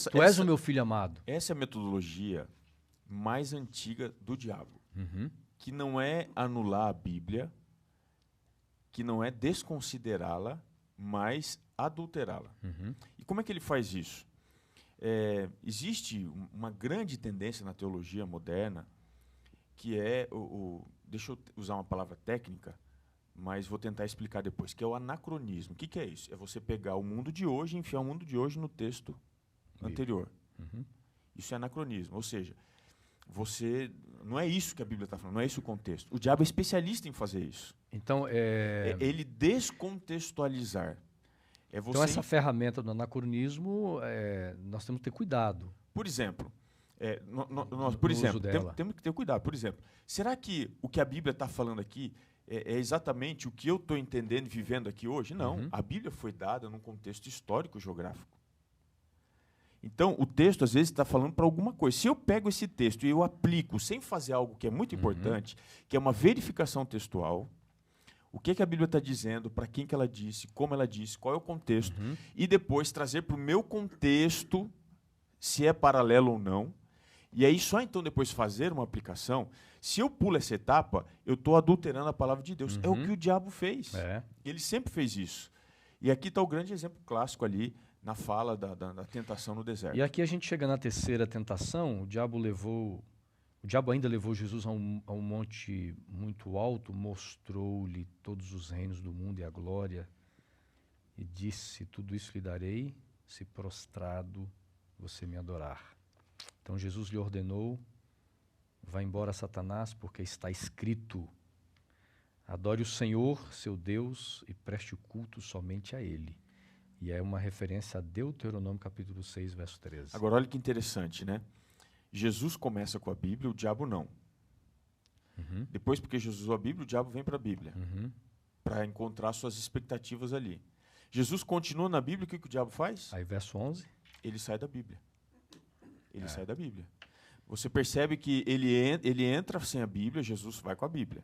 Tu és o meu Filho amado. Essa é a metodologia mais antiga do diabo. Que não é anular a Bíblia, que não é desconsiderá-la, mas adulterá-la. E como é que ele faz isso? Existe uma grande tendência na teologia moderna, que é deixa eu usar uma palavra técnica, mas vou tentar explicar depois, que é o anacronismo. O que é isso? É você pegar o mundo de hoje e enfiar o mundo de hoje no texto anterior. Isso é anacronismo, ou seja, não é isso que a Bíblia está falando, não é esse o contexto. O diabo é especialista em fazer isso. Então, ele descontextualizar. Então, essa ferramenta do anacronismo, nós temos que ter cuidado. Por exemplo, temos que ter cuidado. Por exemplo, será que o que a Bíblia está falando aqui é exatamente o que eu estou entendendo e vivendo aqui hoje? Não. A Bíblia foi dada num contexto histórico geográfico. Então, o texto, às vezes, está falando para alguma coisa. Se eu pego esse texto e eu aplico sem fazer algo que é muito importante, que é uma verificação textual, o que a Bíblia está dizendo, para quem que ela disse, como ela disse, qual é o contexto, e depois trazer para o meu contexto se é paralelo ou não, e aí só então depois fazer uma aplicação. Se eu pulo essa etapa, eu estou adulterando a palavra de Deus. É o que o diabo fez. Ele sempre fez isso. E aqui está o grande exemplo clássico ali, na fala da tentação no deserto. E aqui a gente chega na terceira tentação, o diabo ainda levou Jesus a um monte muito alto, mostrou-lhe todos os reinos do mundo e a glória, e disse, tudo isso lhe darei, se prostrado você me adorar. Então Jesus lhe ordenou, vá embora, Satanás, porque está escrito, adore o Senhor, seu Deus, e preste o culto somente a Ele. E é uma referência a Deuteronômio capítulo 6, verso 13. Agora, olha que interessante, né? Jesus começa com a Bíblia, o diabo não. Depois, porque Jesus usou a Bíblia, o diabo vem para a Bíblia. Para encontrar suas expectativas ali. Jesus continua na Bíblia, o que o diabo faz? Aí, verso 11. Ele sai da Bíblia. Ele sai da Bíblia. Você percebe que ele entra sem a Bíblia, Jesus vai com a Bíblia.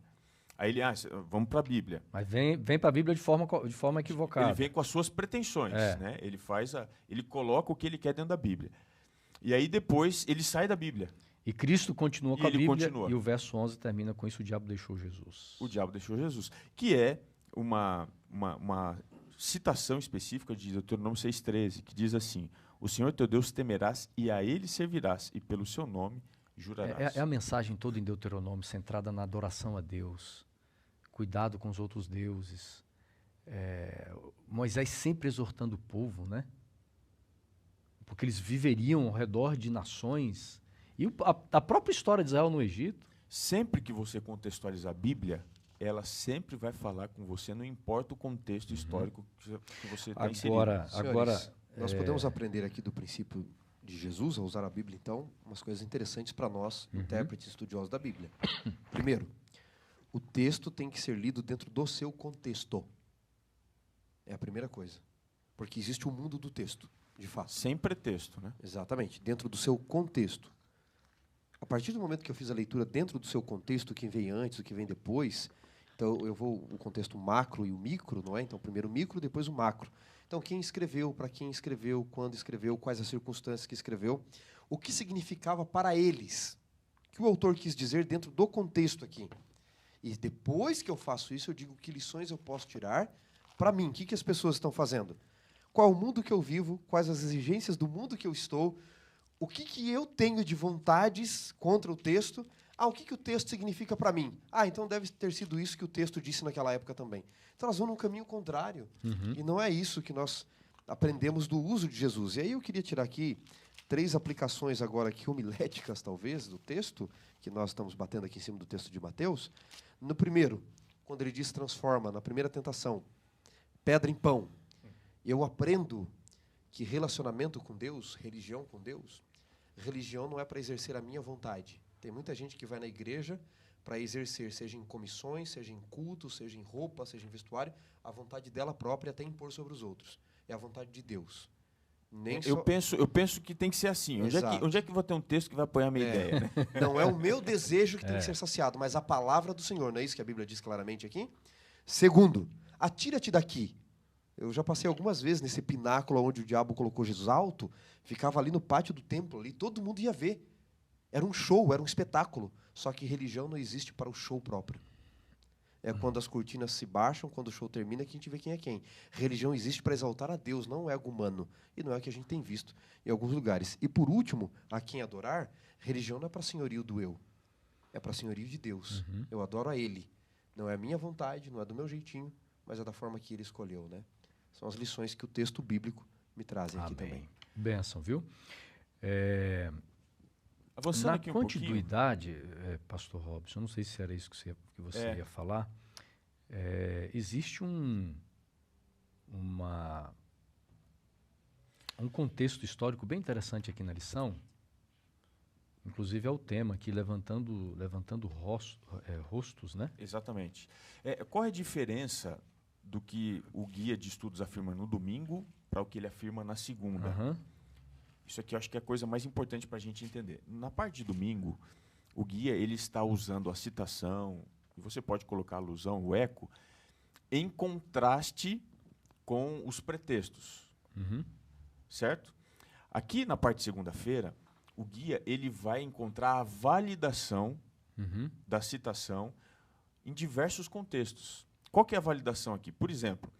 Aí ele, vamos para a Bíblia. Mas vem para a Bíblia de forma equivocada. Ele vem com as suas pretensões, né? Ele coloca o que ele quer dentro da Bíblia. E aí depois ele sai da Bíblia. E Cristo continua com a Bíblia, e o verso 11 termina com isso: o diabo deixou Jesus. O diabo deixou Jesus, que é uma citação específica de Deuteronômio 6,13, que diz assim: o Senhor teu Deus temerás e a Ele servirás, e pelo seu nome jurarás. É a mensagem toda em Deuteronômio, centrada na adoração a Deus, cuidado com os outros deuses. Moisés sempre exortando o povo, né? Porque eles viveriam ao redor de nações. E a própria história de Israel no Egito. Sempre que você contextualizar a Bíblia, ela sempre vai falar com você, não importa o contexto histórico que você está inserido. Senhores, nós podemos aprender aqui do princípio de Jesus, a usar a Bíblia, então, umas coisas interessantes para nós, intérpretes estudiosos da Bíblia. Primeiro, o texto tem que ser lido dentro do seu contexto. É a primeira coisa. Porque existe o mundo do texto, de fato. Sem pretexto, né? Exatamente, dentro do seu contexto. A partir do momento que eu fiz a leitura dentro do seu contexto, o que vem antes, o que vem depois, então eu vou o contexto macro e o micro, não é? Então, primeiro o micro, depois o macro. Então, quem escreveu, para quem escreveu, quando escreveu, quais as circunstâncias que escreveu, o que significava para eles, o que o autor quis dizer dentro do contexto aqui. E depois que eu faço isso, eu digo que lições eu posso tirar para mim. O que as pessoas estão fazendo? Qual o mundo que eu vivo, quais as exigências do mundo que eu estou, o que eu tenho de vontades contra o texto. O que o texto significa para mim? Então deve ter sido isso que o texto disse naquela época também. Então nós vamos num caminho contrário. E não é isso que nós aprendemos do uso de Jesus. E aí eu queria tirar aqui 3 aplicações agora aqui, homiléticas talvez, do texto, que nós estamos batendo aqui em cima do texto de Mateus. No primeiro, quando ele diz transforma, na primeira tentação, pedra em pão. Eu aprendo que relacionamento com Deus, religião com Deus, religião não é para exercer a minha vontade. Tem muita gente que vai na igreja para exercer, seja em comissões, seja em culto, seja em roupa, seja em vestuário, a vontade dela própria até impor sobre os outros. É a vontade de Deus. Eu penso que tem que ser assim. Onde é que vou ter um texto que vai apoiar a minha ideia? Né? Não é o meu desejo que tem que ser saciado, mas a palavra do Senhor. Não é isso que a Bíblia diz claramente aqui? Segundo, atira-te daqui. Eu já passei algumas vezes nesse pináculo onde o diabo colocou Jesus alto, ficava ali no pátio do templo, ali, todo mundo ia ver. Era um show, era um espetáculo. Só que religião não existe para o show próprio. É quando as cortinas se baixam, quando o show termina, que a gente vê quem é quem. Religião existe para exaltar a Deus, não o ego humano. E não é o que a gente tem visto em alguns lugares. E por último, a quem adorar, religião não é para senhorio do eu. É para senhorio de Deus. Eu adoro a Ele. Não é a minha vontade, não é do meu jeitinho, mas é da forma que Ele escolheu, né? São as lições que o texto bíblico me traz aqui também. Bênção, viu? Avançando na aqui continuidade, pastor Robson, eu não sei se era isso que você ia falar, existe um contexto histórico bem interessante aqui na lição, inclusive é o tema aqui, levantando rostos, né? Exatamente. Qual é a diferença do que o guia de estudos afirma no domingo para o que ele afirma na segunda? Isso aqui eu acho que é a coisa mais importante para a gente entender. Na parte de domingo, o guia ele está usando a citação, e você pode colocar a alusão, o eco, em contraste com os pretextos. Certo? Aqui na parte de segunda-feira, o guia ele vai encontrar a validação da citação em diversos contextos. Qual que é a validação aqui? Por exemplo,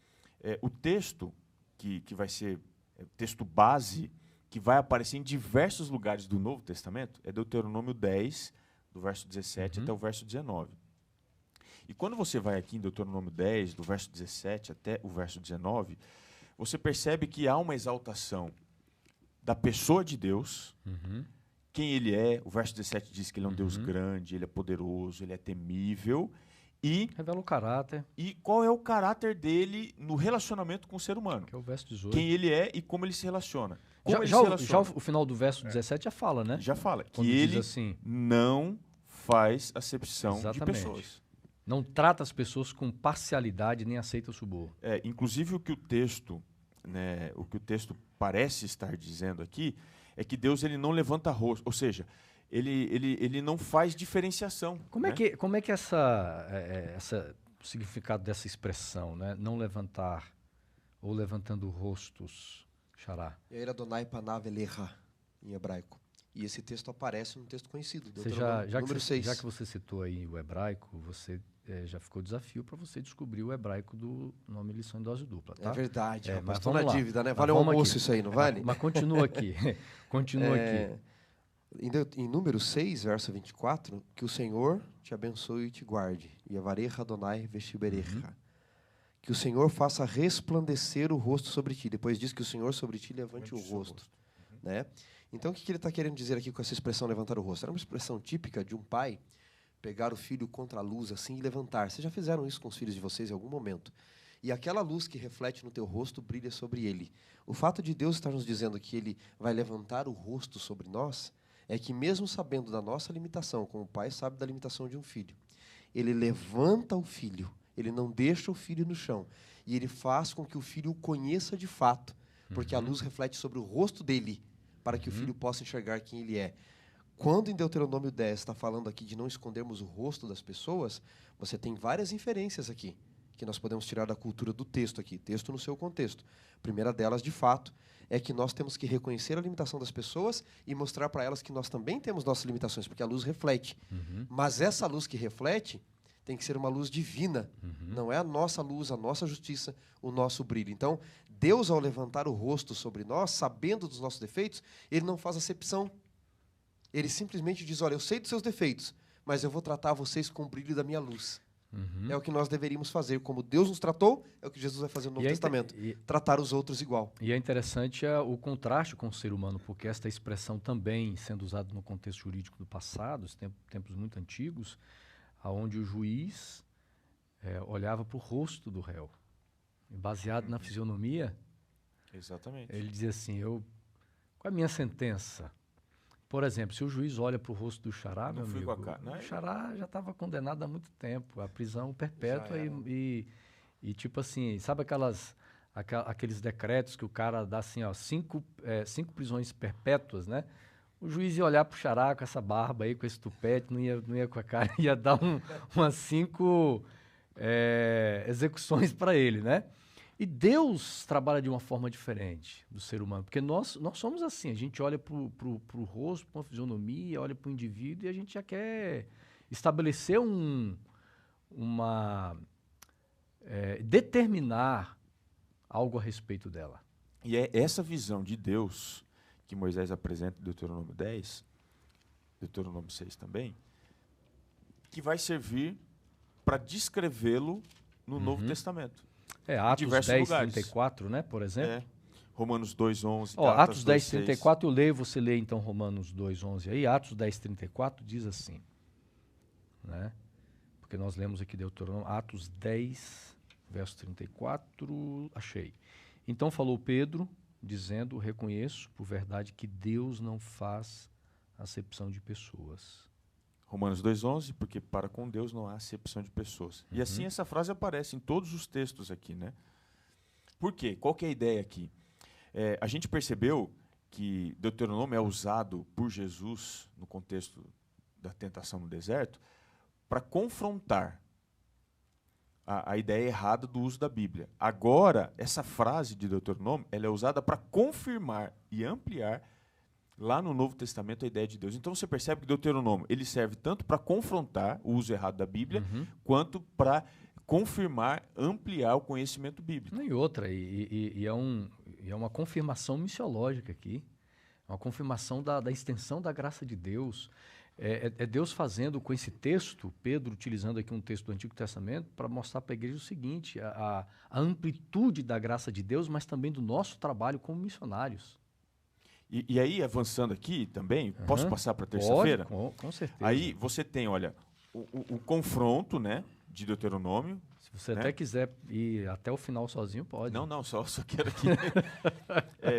o texto que vai ser o texto base, que vai aparecer em diversos lugares do Novo Testamento, é Deuteronômio 10, do verso 17 até o verso 19. E quando você vai aqui em Deuteronômio 10, do verso 17 até o verso 19, você percebe que há uma exaltação da pessoa de Deus, quem ele é. O verso 17 diz que ele é um Deus grande, ele é poderoso, ele é temível. E revela o caráter. E qual é o caráter dele no relacionamento com o ser humano. Que é o verso 18. Quem ele é e como ele se relaciona. Já o final do verso 17 já fala, né? Já fala. Quando que ele assim, não faz acepção de pessoas. Não trata as pessoas com parcialidade, nem aceita o suborno. Inclusive o que o texto parece estar dizendo aqui é que Deus ele não levanta rosto. Ou seja, ele não faz diferenciação. Como é que essa o significado dessa expressão, né? Não levantar ou levantando rostos, Xará? Yair Adonai panav elecha, em hebraico. E esse texto aparece num texto conhecido, número 6. Já que você citou aí o hebraico, você já ficou desafio para você descobrir o hebraico do nome Lição em Dose Dupla, tá? É verdade, mas estou na dívida, né? Vale um almoço isso aí, não vale? Mas continua aqui, aqui. Em número 6, verso 24, que o Senhor te abençoe e te guarde. Yavarecha Adonai vestiberecha. Que o Senhor faça resplandecer o rosto sobre ti. Depois diz que o Senhor sobre ti levante o rosto. Né? Então, o que ele está querendo dizer aqui com essa expressão levantar o rosto? Era uma expressão típica de um pai pegar o filho contra a luz assim e levantar. Vocês já fizeram isso com os filhos de vocês em algum momento? E aquela luz que reflete no teu rosto brilha sobre ele. O fato de Deus estar nos dizendo que ele vai levantar o rosto sobre nós é que mesmo sabendo da nossa limitação, como o pai sabe da limitação de um filho, ele levanta o filho, ele não deixa o filho no chão, e ele faz com que o filho o conheça de fato, porque a luz reflete sobre o rosto dele, para que o filho possa enxergar quem ele é. Quando em Deuteronômio 10 está falando aqui de não escondermos o rosto das pessoas, você tem várias inferências aqui, que nós podemos tirar da cultura do texto aqui, texto no seu contexto. A primeira delas, de fato, é que nós temos que reconhecer a limitação das pessoas e mostrar para elas que nós também temos nossas limitações, porque a luz reflete. Mas essa luz que reflete tem que ser uma luz divina. Não é a nossa luz, a nossa justiça, o nosso brilho. Então, Deus, ao levantar o rosto sobre nós, sabendo dos nossos defeitos, Ele não faz acepção. Ele simplesmente diz, olha, eu sei dos seus defeitos, mas eu vou tratar vocês com o brilho da minha luz. É o que nós deveríamos fazer. Como Deus nos tratou, é o que Jesus vai fazer no Novo Testamento. Tratar os outros igual. E é interessante o contraste com o ser humano, porque esta expressão também sendo usada no contexto jurídico do passado, os tempos muito antigos, onde o juiz olhava para o rosto do réu. E baseado na fisionomia, exatamente, ele dizia assim, qual é a minha sentença? Por exemplo, se o juiz olha para o rosto do Xará, meu amigo, o Xará já estava condenado há muito tempo, a prisão perpétua e tipo assim, sabe aqueles decretos que o cara dá assim, ó, 5 prisões perpétuas, né? O juiz ia olhar para o Xará com essa barba aí, com esse tupete, não ia com a cara, ia dar umas 5 execuções para ele, né? E Deus trabalha de uma forma diferente do ser humano, porque nós somos assim, a gente olha para o rosto, para uma fisionomia, olha para o indivíduo e a gente já quer estabelecer determinar algo a respeito dela. E é essa visão de Deus que Moisés apresenta em Deuteronômio 10, Deuteronômio 6 também, que vai servir para descrevê-lo no Novo Testamento. Atos 10:34, né, por exemplo. Romanos 2:11. Atos 10:34, eu leio, você lê então Romanos 2:11 aí. Atos 10:34 diz assim, né? Porque nós lemos aqui Deuteronômio, Atos 10, verso 34, achei. Então falou Pedro, dizendo, reconheço por verdade que Deus não faz acepção de pessoas. Romanos 2:11, porque para com Deus não há acepção de pessoas. E assim essa frase aparece em todos os textos aqui, né? Por quê? Qual que é a ideia aqui? A gente percebeu que Deuteronômio é usado por Jesus no contexto da tentação no deserto para confrontar a ideia errada do uso da Bíblia. Agora, essa frase de Deuteronômio ela é usada para confirmar e ampliar lá no Novo Testamento a ideia de Deus. Então você percebe que Deuteronômio ele serve tanto para confrontar o uso errado da Bíblia, quanto para confirmar, ampliar o conhecimento bíblico. E outra, é uma confirmação missiológica aqui, uma confirmação da extensão da graça de Deus. É Deus fazendo com esse texto, Pedro utilizando aqui um texto do Antigo Testamento, para mostrar para a igreja o seguinte, a amplitude da graça de Deus, mas também do nosso trabalho como missionários. E aí, avançando aqui também, posso passar para terça-feira? Com certeza. Aí você tem, olha, o confronto, né, de Deuteronômio. Se você até quiser ir até o final sozinho, pode. Não, só quero aqui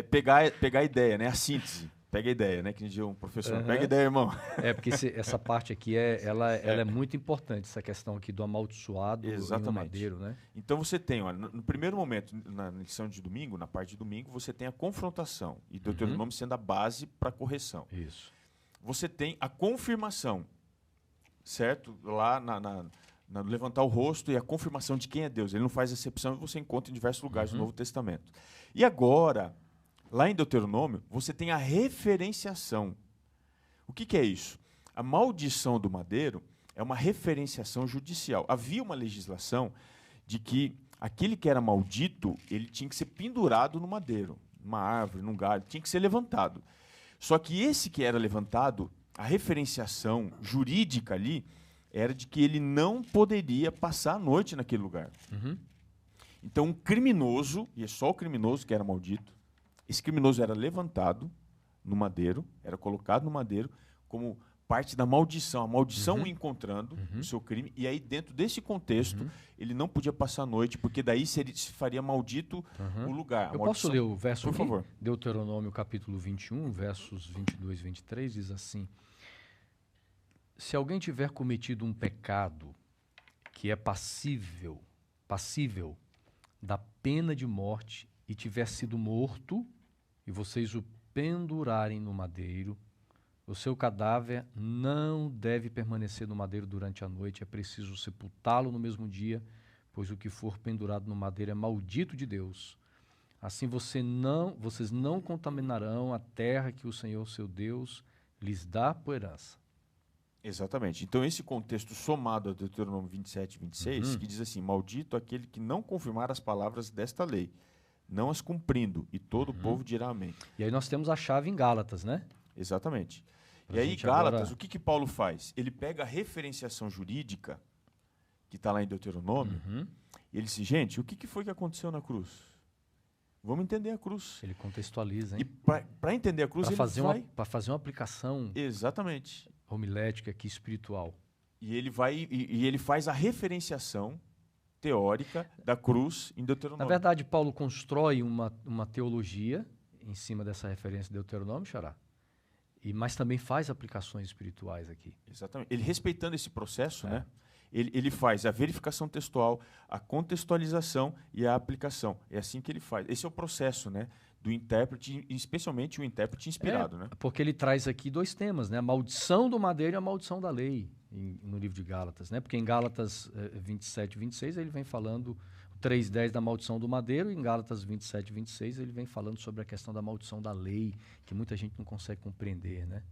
pegar a ideia, né, a síntese. Pega a ideia, né, que dizia um professor. Pega a ideia, irmão. Porque essa parte aqui, ela é muito importante, essa questão aqui do amaldiçoado e o madeiro, né? Então você tem, olha, no primeiro momento, na lição de domingo, na parte de domingo, você tem a confrontação e Deuteronômio sendo a base para a correção. Isso. você tem a confirmação, certo? Lá na levantar o rosto e a confirmação de quem é Deus. Ele não faz acepção e você encontra em diversos lugares do Novo Testamento. E agora, lá em Deuteronômio, você tem a referenciação. O que é isso? A maldição do madeiro é uma referenciação judicial. Havia uma legislação de que aquele que era maldito, ele tinha que ser pendurado no madeiro, numa árvore, num galho, tinha que ser levantado. Só que esse que era levantado, a referenciação jurídica ali, era de que ele não poderia passar a noite naquele lugar. Então, um criminoso, e é só o criminoso que era maldito, esse criminoso era levantado no madeiro, era colocado no madeiro como parte da maldição, a maldição o encontrando no seu crime, e aí dentro desse contexto ele não podia passar a noite, porque daí se faria maldito o lugar. Eu posso ler o verso por aqui? Favor. Deuteronômio capítulo 21, versos 22 e 23, diz assim: se alguém tiver cometido um pecado que é passível da pena de morte e tiver sido morto, e vocês o pendurarem no madeiro, o seu cadáver não deve permanecer no madeiro durante a noite, é preciso sepultá-lo no mesmo dia, pois o que for pendurado no madeiro é maldito de Deus. Assim vocês não contaminarão a terra que o Senhor, seu Deus, lhes dá por herança. Exatamente. Então, esse contexto somado a Deuteronômio 27 e 26, que diz assim: maldito aquele que não confirmar as palavras desta lei, não as cumprindo, e todo o povo dirá amém. E aí nós temos a chave em Gálatas, né? Exatamente. E aí, Gálatas, o que Paulo faz? Ele pega a referenciação jurídica, que está lá em Deuteronômio, e ele diz: gente, o que foi que aconteceu na cruz? Vamos entender a cruz. Ele contextualiza, hein? E para entender a cruz, para fazer uma aplicação exatamente homilética aqui, espiritual. E ele faz a referenciação teórica da cruz em Deuteronômio. Na verdade, Paulo constrói uma teologia em cima dessa referência de Deuteronômio, Xará. Mas também faz aplicações espirituais aqui. Exatamente. Ele, respeitando esse processo, né, ele faz a verificação textual, a contextualização e a aplicação. É assim que ele faz. Esse é o processo, né, do intérprete, especialmente o intérprete inspirado. Né? Porque ele traz aqui dois temas, né, a maldição do madeiro e a maldição da lei, no livro de Gálatas. Né? Porque em Gálatas 27 e 26 ele vem falando 3:10 da maldição do madeiro, e em Gálatas 27 e 26 ele vem falando sobre a questão da maldição da lei, que muita gente não consegue compreender, né?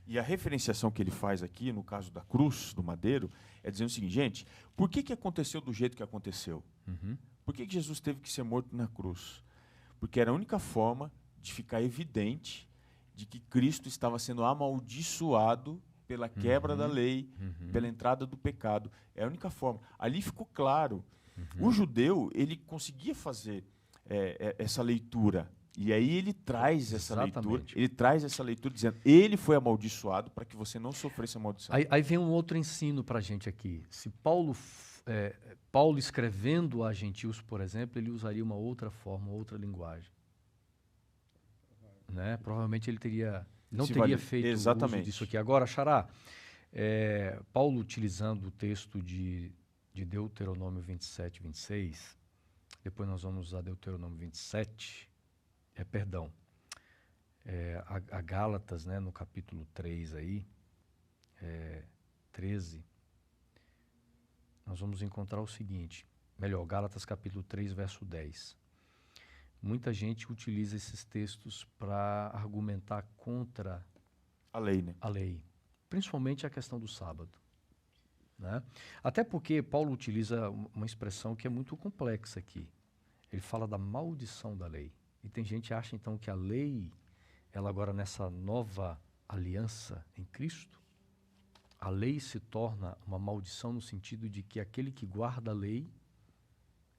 E a referenciação que ele faz aqui, no caso da cruz, do madeiro, é dizendo o seguinte: gente, por que aconteceu do jeito que aconteceu? Por que Jesus teve que ser morto na cruz? Porque era a única forma de ficar evidente de que Cristo estava sendo amaldiçoado pela quebra da lei, pela entrada do pecado. É a única forma. Ali ficou claro. O judeu, ele conseguia fazer essa leitura. E aí ele traz essa leitura. Ele traz essa leitura dizendo: ele foi amaldiçoado para que você não sofresse a maldição. Aí vem um outro ensino para a gente aqui. Se Paulo escrevendo a gentios, por exemplo, ele usaria uma outra forma, outra linguagem. Né? Provavelmente ele não teria feito uso disso aqui. Agora, Xará, Paulo utilizando o texto de Deuteronômio 27 e 26, depois nós vamos usar Deuteronômio 27, a Gálatas, né, no capítulo 3 aí, 13, nós vamos encontrar o seguinte, Gálatas capítulo 3, verso 10. Muita gente utiliza esses textos para argumentar contra a lei, né? A lei, principalmente a questão do sábado. Né? Até porque Paulo utiliza uma expressão que é muito complexa aqui. Ele fala da maldição da lei. E tem gente que acha então que a lei, ela agora nessa nova aliança em Cristo, a lei se torna uma maldição no sentido de que aquele que guarda a lei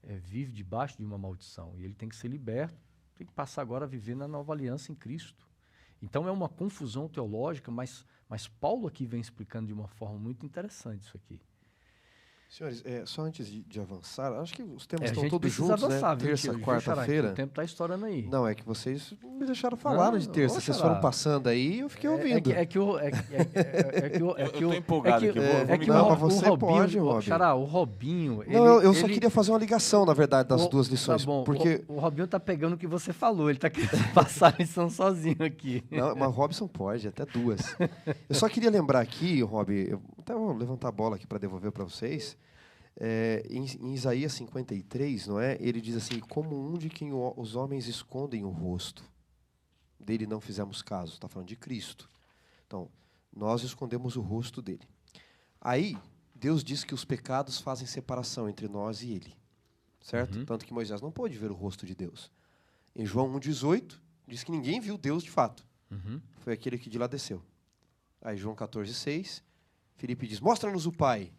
vive debaixo de uma maldição. E ele tem que ser liberto, tem que passar agora a viver na nova aliança em Cristo. Então é uma confusão teológica, mas Paulo aqui vem explicando de uma forma muito interessante isso aqui. Senhores, só antes de avançar, acho que os temas estão todos juntos, avançar, né? Terça, quarta-feira. O tempo está estourando aí. Não, é que vocês me deixaram falar de terça. Vocês foram passando aí e eu fiquei ouvindo. Eu tô empolgado aqui. Mas você pode, Robinho. Xará, o Robinho... Não, eu só queria fazer uma ligação, na verdade, das duas lições. Tá bom, porque... o Robinho tá pegando o que você falou, ele tá querendo passar a lição sozinho aqui. Não, mas o Robson pode, até duas. Eu só queria lembrar aqui, Rob, eu até vou levantar a bola aqui para devolver para vocês. Em Isaías 53, não é? Ele diz assim: como um de quem os homens escondem o rosto, dele não fizemos caso. Está falando de Cristo. Então, nós escondemos o rosto dele. Aí, Deus diz que os pecados fazem separação entre nós e ele. Certo? Uhum. Tanto que Moisés não pôde ver o rosto de Deus. Em João 1,18, diz que ninguém viu Deus de fato. Uhum. Foi aquele que de lá desceu. Aí, João 14,6, Filipe diz: mostra-nos o Pai.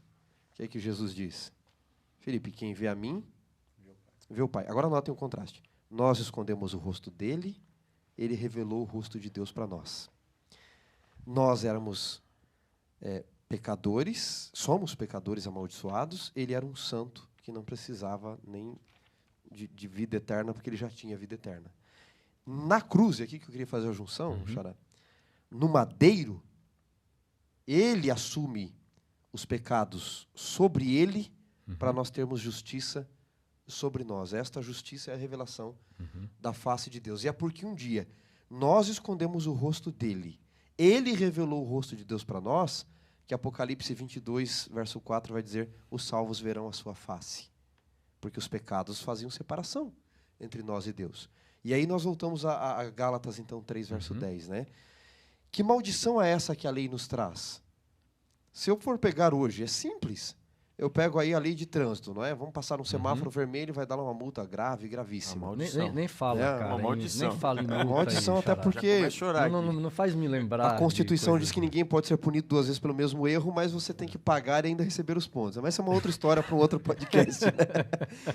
O que é que Jesus diz? Filipe, quem vê a mim, vê o Pai. Agora notem o contraste. Nós escondemos o rosto dele, ele revelou o rosto de Deus para nós. Nós éramos pecadores, somos pecadores amaldiçoados, ele era um santo que não precisava nem de vida eterna, porque ele já tinha vida eterna. Na cruz, e aqui que eu queria fazer a junção, Xará, no madeiro, ele assume os pecados sobre ele, para nós termos justiça sobre nós. Esta justiça é a revelação da face de Deus. E é porque um dia nós escondemos o rosto dele, ele revelou o rosto de Deus para nós, que Apocalipse 22, verso 4 vai dizer: os salvos verão a sua face. Porque os pecados faziam separação entre nós e Deus. E aí nós voltamos a Gálatas, então, 3, verso 10, né? Que maldição é essa que a lei nos traz? Se eu for pegar hoje, é simples. Eu pego aí a lei de trânsito, não é? Vamos passar um semáforo vermelho e vai dar uma multa grave, gravíssima. Nem fala, cara. Uma maldição. Nem fala em multa. Maldição, até porque... Não faz me lembrar. A Constituição diz que ninguém pode ser punido 2 vezes pelo mesmo erro, mas você tem que pagar e ainda receber os pontos. Mas essa é uma outra história para um outro podcast, né?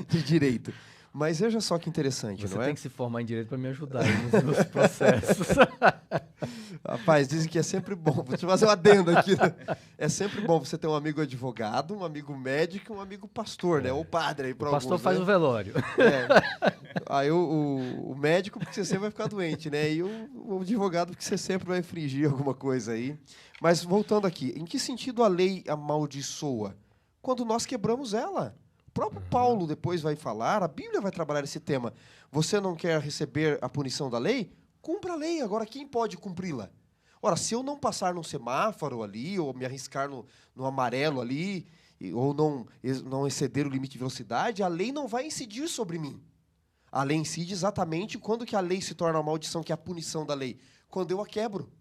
De direito. Mas veja só que interessante, você não é? Você tem que se formar em direito para me ajudar aí nos meus processos. Rapaz, dizem que é sempre bom. Vou te fazer um adendo aqui. É sempre bom você ter um amigo advogado, um amigo médico e um amigo pastor, né? Ou padre aí para alguns. O pastor faz o velório. Aí o médico, porque você sempre vai ficar doente, né? E o advogado, porque você sempre vai infringir alguma coisa aí. Mas voltando aqui, em que sentido a lei amaldiçoa? Quando nós quebramos ela. O próprio Paulo depois vai falar, a Bíblia vai trabalhar esse tema. Você não quer receber a punição da lei? Cumpra a lei. Agora, quem pode cumpri-la? Ora, se eu não passar num semáforo ali, ou me arriscar no amarelo ali, ou não exceder o limite de velocidade, a lei não vai incidir sobre mim. A lei incide exatamente quando que a lei se torna uma maldição, que é a punição da lei. Quando eu a quebro.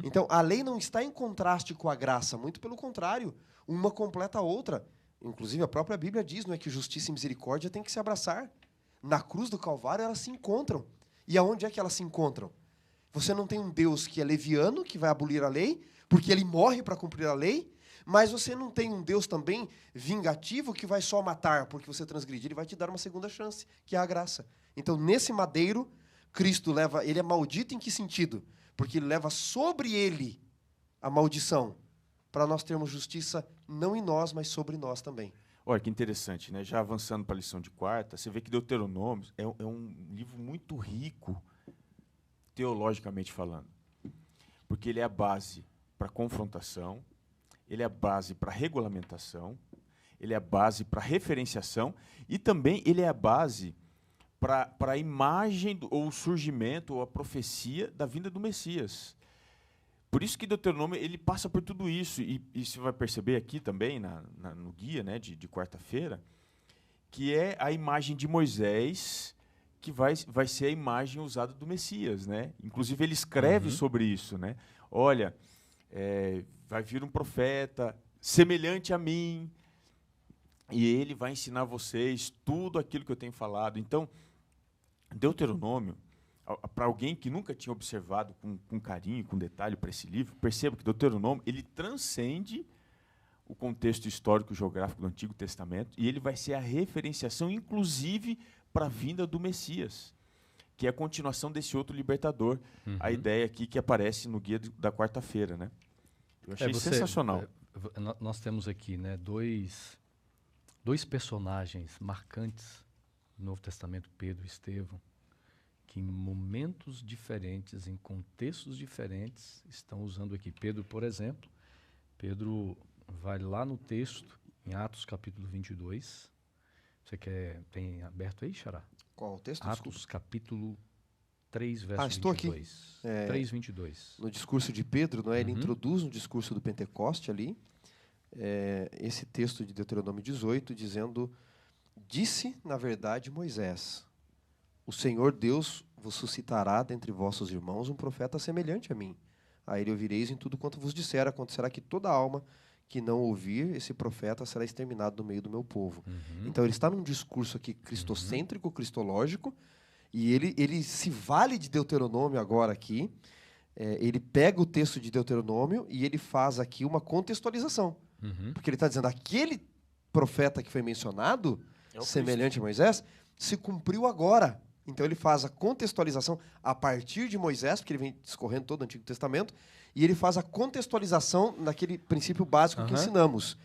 Então, a lei não está em contraste com a graça, muito pelo contrário. Uma completa a outra. Inclusive, a própria Bíblia diz, não é, que justiça e misericórdia têm que se abraçar. Na cruz do Calvário, elas se encontram. E aonde é que elas se encontram? Você não tem um Deus que é leviano, que vai abolir a lei, porque ele morre para cumprir a lei, mas você não tem um Deus também vingativo que vai só matar porque você transgride. Ele vai te dar uma segunda chance, que é a graça. Então, nesse madeiro, Cristo ele é maldito em que sentido? Porque ele leva sobre ele a maldição, para nós termos justiça não em nós, mas sobre nós também. Olha, que interessante, né? Já avançando para a lição de quarta, você vê que Deuteronômio é um livro muito rico, teologicamente falando. Porque ele é a base para confrontação, ele é a base para regulamentação, ele é a base para referenciação e também ele é a base para a imagem ou o surgimento ou a profecia da vinda do Messias. Por isso que Deuteronômio ele passa por tudo isso. E você vai perceber aqui também, no guia, né, de quarta-feira, que é a imagem de Moisés que vai ser a imagem usada do Messias. Né? Inclusive, ele escreve sobre isso. Né? Olha, vai vir um profeta semelhante a mim, e ele vai ensinar vocês tudo aquilo que eu tenho falado. Então, Deuteronômio, para alguém que nunca tinha observado com carinho, com detalhe para esse livro, perceba que Deuteronômio ele transcende o contexto histórico e geográfico do Antigo Testamento e ele vai ser a referenciação, inclusive, para a vinda do Messias, que é a continuação desse outro libertador, a ideia aqui que aparece no guia da quarta-feira. Né? Eu achei sensacional. Nós temos aqui, né, dois dois personagens marcantes no Novo Testamento, Pedro e Estevão, que em momentos diferentes, em contextos diferentes, estão usando aqui. Pedro, por exemplo, Pedro vai lá no texto, em Atos capítulo 22. Você tem aberto aí, Xará? Qual o texto? Atos Desculpa. capítulo 3, verso estou 22. Aqui. 3, 22. No discurso de Pedro, não é? Ele introduz no discurso do Pentecoste ali, esse texto de Deuteronômio 18, dizendo: disse, na verdade, Moisés, o Senhor Deus vos suscitará dentre vossos irmãos um profeta semelhante a mim. A ele ouvireis em tudo quanto vos disser. Acontecerá que toda alma que não ouvir esse profeta será exterminado no meio do meu povo. Então ele está num discurso aqui cristocêntrico, cristológico, e ele se vale de Deuteronômio agora aqui. Ele pega o texto de Deuteronômio e ele faz aqui uma contextualização. Porque ele está dizendo, aquele profeta que foi mencionado, semelhante a Moisés, se cumpriu agora. Então ele faz a contextualização a partir de Moisés, porque ele vem discorrendo todo o Antigo Testamento, e ele faz a contextualização naquele princípio básico que ensinamos.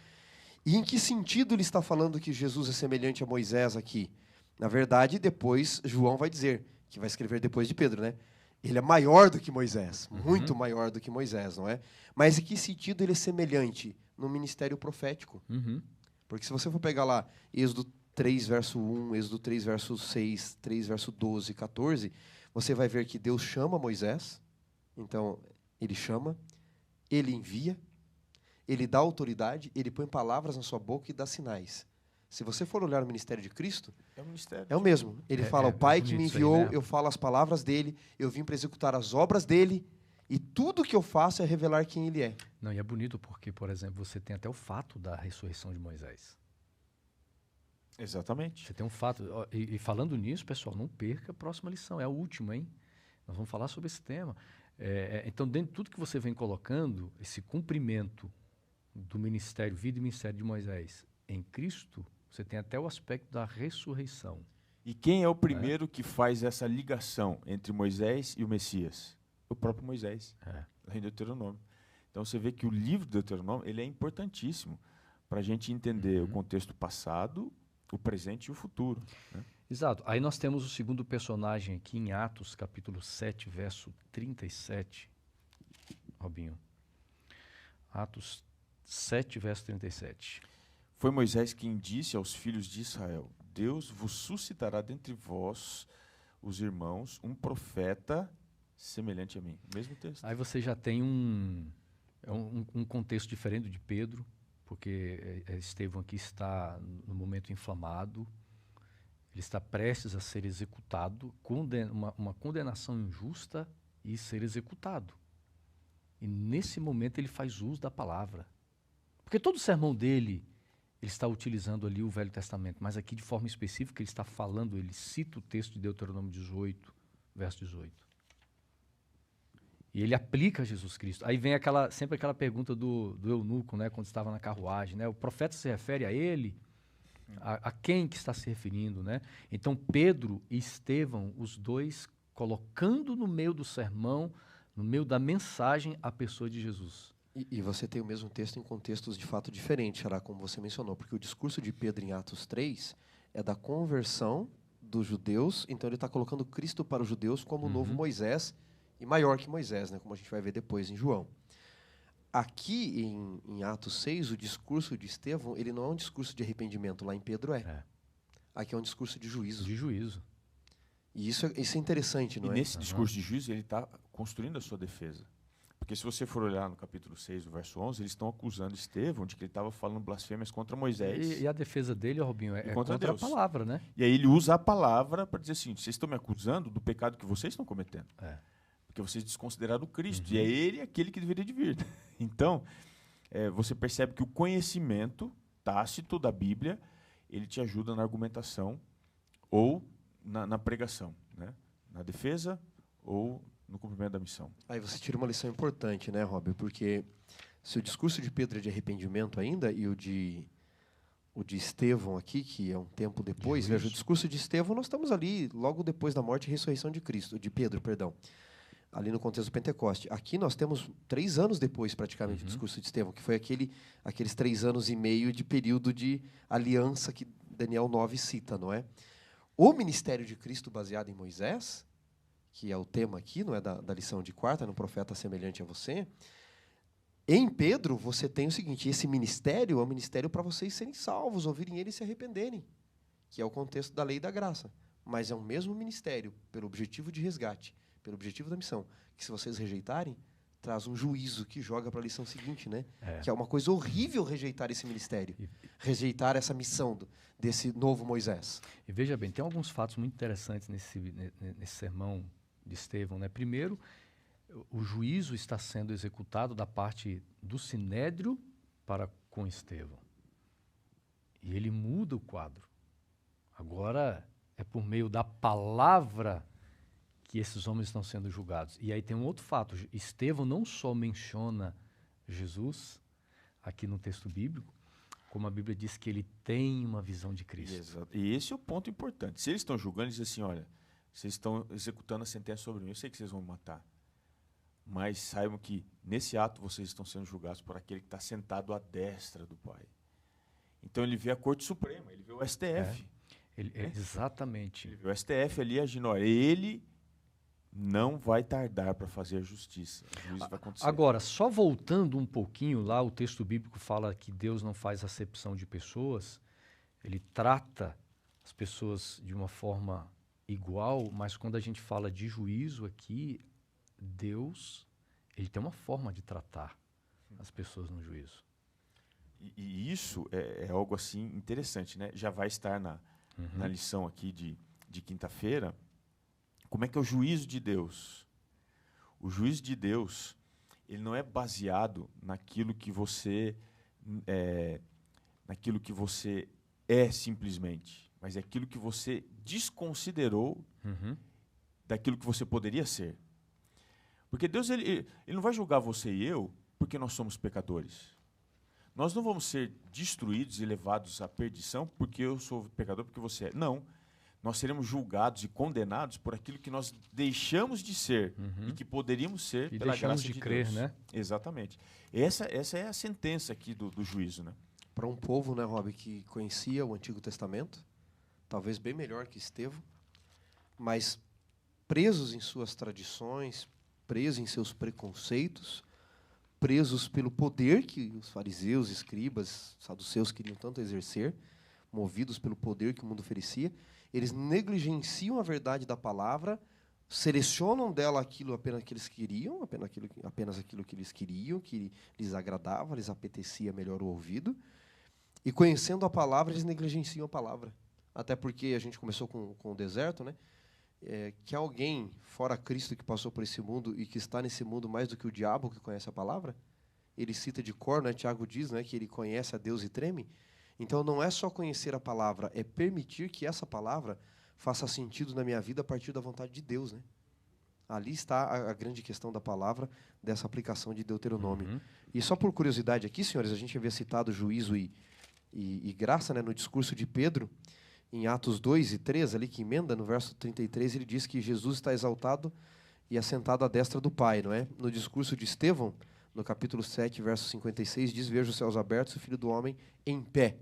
E em que sentido ele está falando que Jesus é semelhante a Moisés aqui? Na verdade, depois João vai dizer, que vai escrever depois de Pedro, né? Ele é maior do que Moisés, muito maior do que Moisés, não é? Mas em que sentido ele é semelhante? No ministério profético. Porque se você for pegar lá Êxodo 3, verso 1, Êxodo 3, verso 6, 3, verso 12, 14, você vai ver que Deus chama Moisés. Então, ele chama, ele envia, ele dá autoridade, ele põe palavras na sua boca e dá sinais. Se você for olhar o ministério de Cristo, é o mesmo. Ele fala, o Pai que me enviou, aí, né? Eu falo as palavras dele, eu vim para executar as obras dele, e tudo que eu faço é revelar quem ele é. Não, e é bonito porque, por exemplo, você tem até o fato da ressurreição de Moisés. Exatamente. Você tem um fato. E falando nisso, pessoal, não perca a próxima lição. É a última, hein? Nós vamos falar sobre esse tema. Então, dentro de tudo que você vem colocando, esse cumprimento do ministério, vida e ministério de Moisés em Cristo, você tem até o aspecto da ressurreição. E quem é o primeiro que faz essa ligação entre Moisés e o Messias? O próprio Moisés, em Deuteronômio. Então você vê que o livro de Deuteronômio ele é importantíssimo para a gente entender o contexto passado, o presente e o futuro. Né? Exato. Aí nós temos o segundo personagem aqui em Atos, capítulo 7, verso 37. Robinho. Atos 7, verso 37. Foi Moisés quem disse aos filhos de Israel, Deus vos suscitará dentre vós, os irmãos, um profeta semelhante a mim. Mesmo texto. Aí você já tem um contexto diferente de Pedro, porque Estevão aqui está no momento inflamado, ele está prestes a ser executado, uma condenação injusta e ser executado. E nesse momento ele faz uso da palavra. Porque todo o sermão dele, ele está utilizando ali o Velho Testamento, mas aqui de forma específica ele está falando, ele cita o texto de Deuteronômio 18, verso 18. E ele aplica a Jesus Cristo. Aí vem sempre aquela pergunta do eunuco, né, quando estava na carruagem. Né? O profeta se refere a ele? A quem que está se referindo? Né? Então, Pedro e Estevão, os dois, colocando no meio do sermão, no meio da mensagem, a pessoa de Jesus. E você tem o mesmo texto em contextos de fato diferentes, Xará, como você mencionou. Porque o discurso de Pedro em Atos 3 é da conversão dos judeus. Então, ele está colocando Cristo para os judeus como o novo Moisés, e maior que Moisés, né, como a gente vai ver depois em João. Aqui, em Atos 6, o discurso de Estevão, ele não é um discurso de arrependimento, lá em Pedro é. Aqui é um discurso de juízo. De juízo. E isso é interessante, não é? E nesse discurso de juízo, ele está construindo a sua defesa. Porque se você for olhar no capítulo 6, do verso 11, eles estão acusando Estevão de que ele estava falando blasfêmias contra Moisés. E a defesa dele, Robinho, é contra a palavra, né? E aí ele usa a palavra para dizer assim, vocês estão me acusando do pecado que vocês estão cometendo. Porque vocês desconsideraram Cristo. E é ele aquele que deveria de vir. Então, você percebe que o conhecimento tácito da Bíblia, ele te ajuda na argumentação ou na pregação. Né? Na defesa ou no cumprimento da missão. Aí você tira uma lição importante, né, Rob? Porque se o discurso de Pedro é de arrependimento ainda, e o de Estevão aqui, que é um tempo depois, veja, o discurso de Estevão, nós estamos ali logo depois da morte e ressurreição de Cristo, de Pedro, perdão. ali no contexto do Pentecoste. Aqui nós temos 3 anos depois, praticamente, do discurso de Estevão, que foi aqueles 3 anos e meio de período de aliança que Daniel 9 cita, não é? O ministério de Cristo baseado em Moisés, que é o tema aqui, não é, da lição de quarta, no profeta semelhante a você, em Pedro você tem o seguinte: esse ministério é um ministério para vocês serem salvos, ouvirem ele e se arrependerem, que é o contexto da lei e da graça. Mas é o mesmo ministério, pelo objetivo de resgate, pelo objetivo da missão, que se vocês rejeitarem, traz um juízo que joga para a lição seguinte, né? Que é uma coisa horrível rejeitar esse ministério, rejeitar essa missão desse novo Moisés. E veja bem, tem alguns fatos muito interessantes nesse sermão de Estevão, né? Primeiro, o juízo está sendo executado da parte do Sinédrio para com Estevão. E ele muda o quadro. Agora é por meio da palavra que esses homens estão sendo julgados. E aí tem um outro fato. Estevão não só menciona Jesus aqui no texto bíblico, como a Bíblia diz que ele tem uma visão de Cristo. Exato. E esse é o ponto importante. Se eles estão julgando, eles dizem assim: olha, vocês estão executando a sentença sobre mim, eu sei que vocês vão me matar. Mas saibam que nesse ato vocês estão sendo julgados por aquele que está sentado à destra do Pai. Então ele vê a Corte Suprema, ele vê o STF. Exatamente. Ele vê o STF ali agindo. Olha, ele não vai tardar para fazer a justiça. O juízo vai acontecer. Agora, só voltando um pouquinho lá, o texto bíblico fala que Deus não faz acepção de pessoas. Ele trata as pessoas de uma forma igual, mas quando a gente fala de juízo aqui, Deus, ele tem uma forma de tratar as pessoas no juízo. E isso é algo assim interessante, né? Já vai estar na lição aqui de quinta-feira. Como é que é o juízo de Deus? O juízo de Deus, ele não é baseado naquilo que você é simplesmente, mas é aquilo que você desconsiderou daquilo que você poderia ser. Porque Deus ele não vai julgar você e eu porque nós somos pecadores. Nós não vamos ser destruídos e levados à perdição porque eu sou pecador, porque você é. Não. Nós seremos julgados e condenados por aquilo que nós deixamos de ser e que poderíamos ser e pela graça de Deus. Crer, né? Exatamente. Essa é a sentença aqui do juízo, né? Para um povo, né, Rob, que conhecia o Antigo Testamento, talvez bem melhor que Estevão, mas presos em suas tradições, presos em seus preconceitos, presos pelo poder que os fariseus, escribas, saduceus queriam tanto exercer, movidos pelo poder que o mundo oferecia, eles negligenciam a verdade da palavra, selecionam dela aquilo apenas que eles queriam, apenas aquilo que eles queriam, que lhes agradava, lhes apetecia melhor o ouvido, e conhecendo a palavra, eles negligenciam a palavra. Até porque a gente começou com o deserto, né? Que alguém, fora Cristo, que passou por esse mundo e que está nesse mundo mais do que o diabo que conhece a palavra, ele cita de cor, né? Tiago diz, né, que ele conhece a Deus e treme. Então não é só conhecer a palavra, é permitir que essa palavra faça sentido na minha vida a partir da vontade de Deus, né? Ali está a grande questão da palavra, dessa aplicação de Deuteronômio. E só por curiosidade aqui, senhores, a gente havia citado juízo e graça, né, no discurso de Pedro, em Atos 2 e 3, ali que emenda, no verso 33, ele diz que Jesus está exaltado e assentado à destra do Pai, não é? No discurso de Estevão, no capítulo 7, verso 56, diz: veja os céus abertos e o Filho do Homem em pé,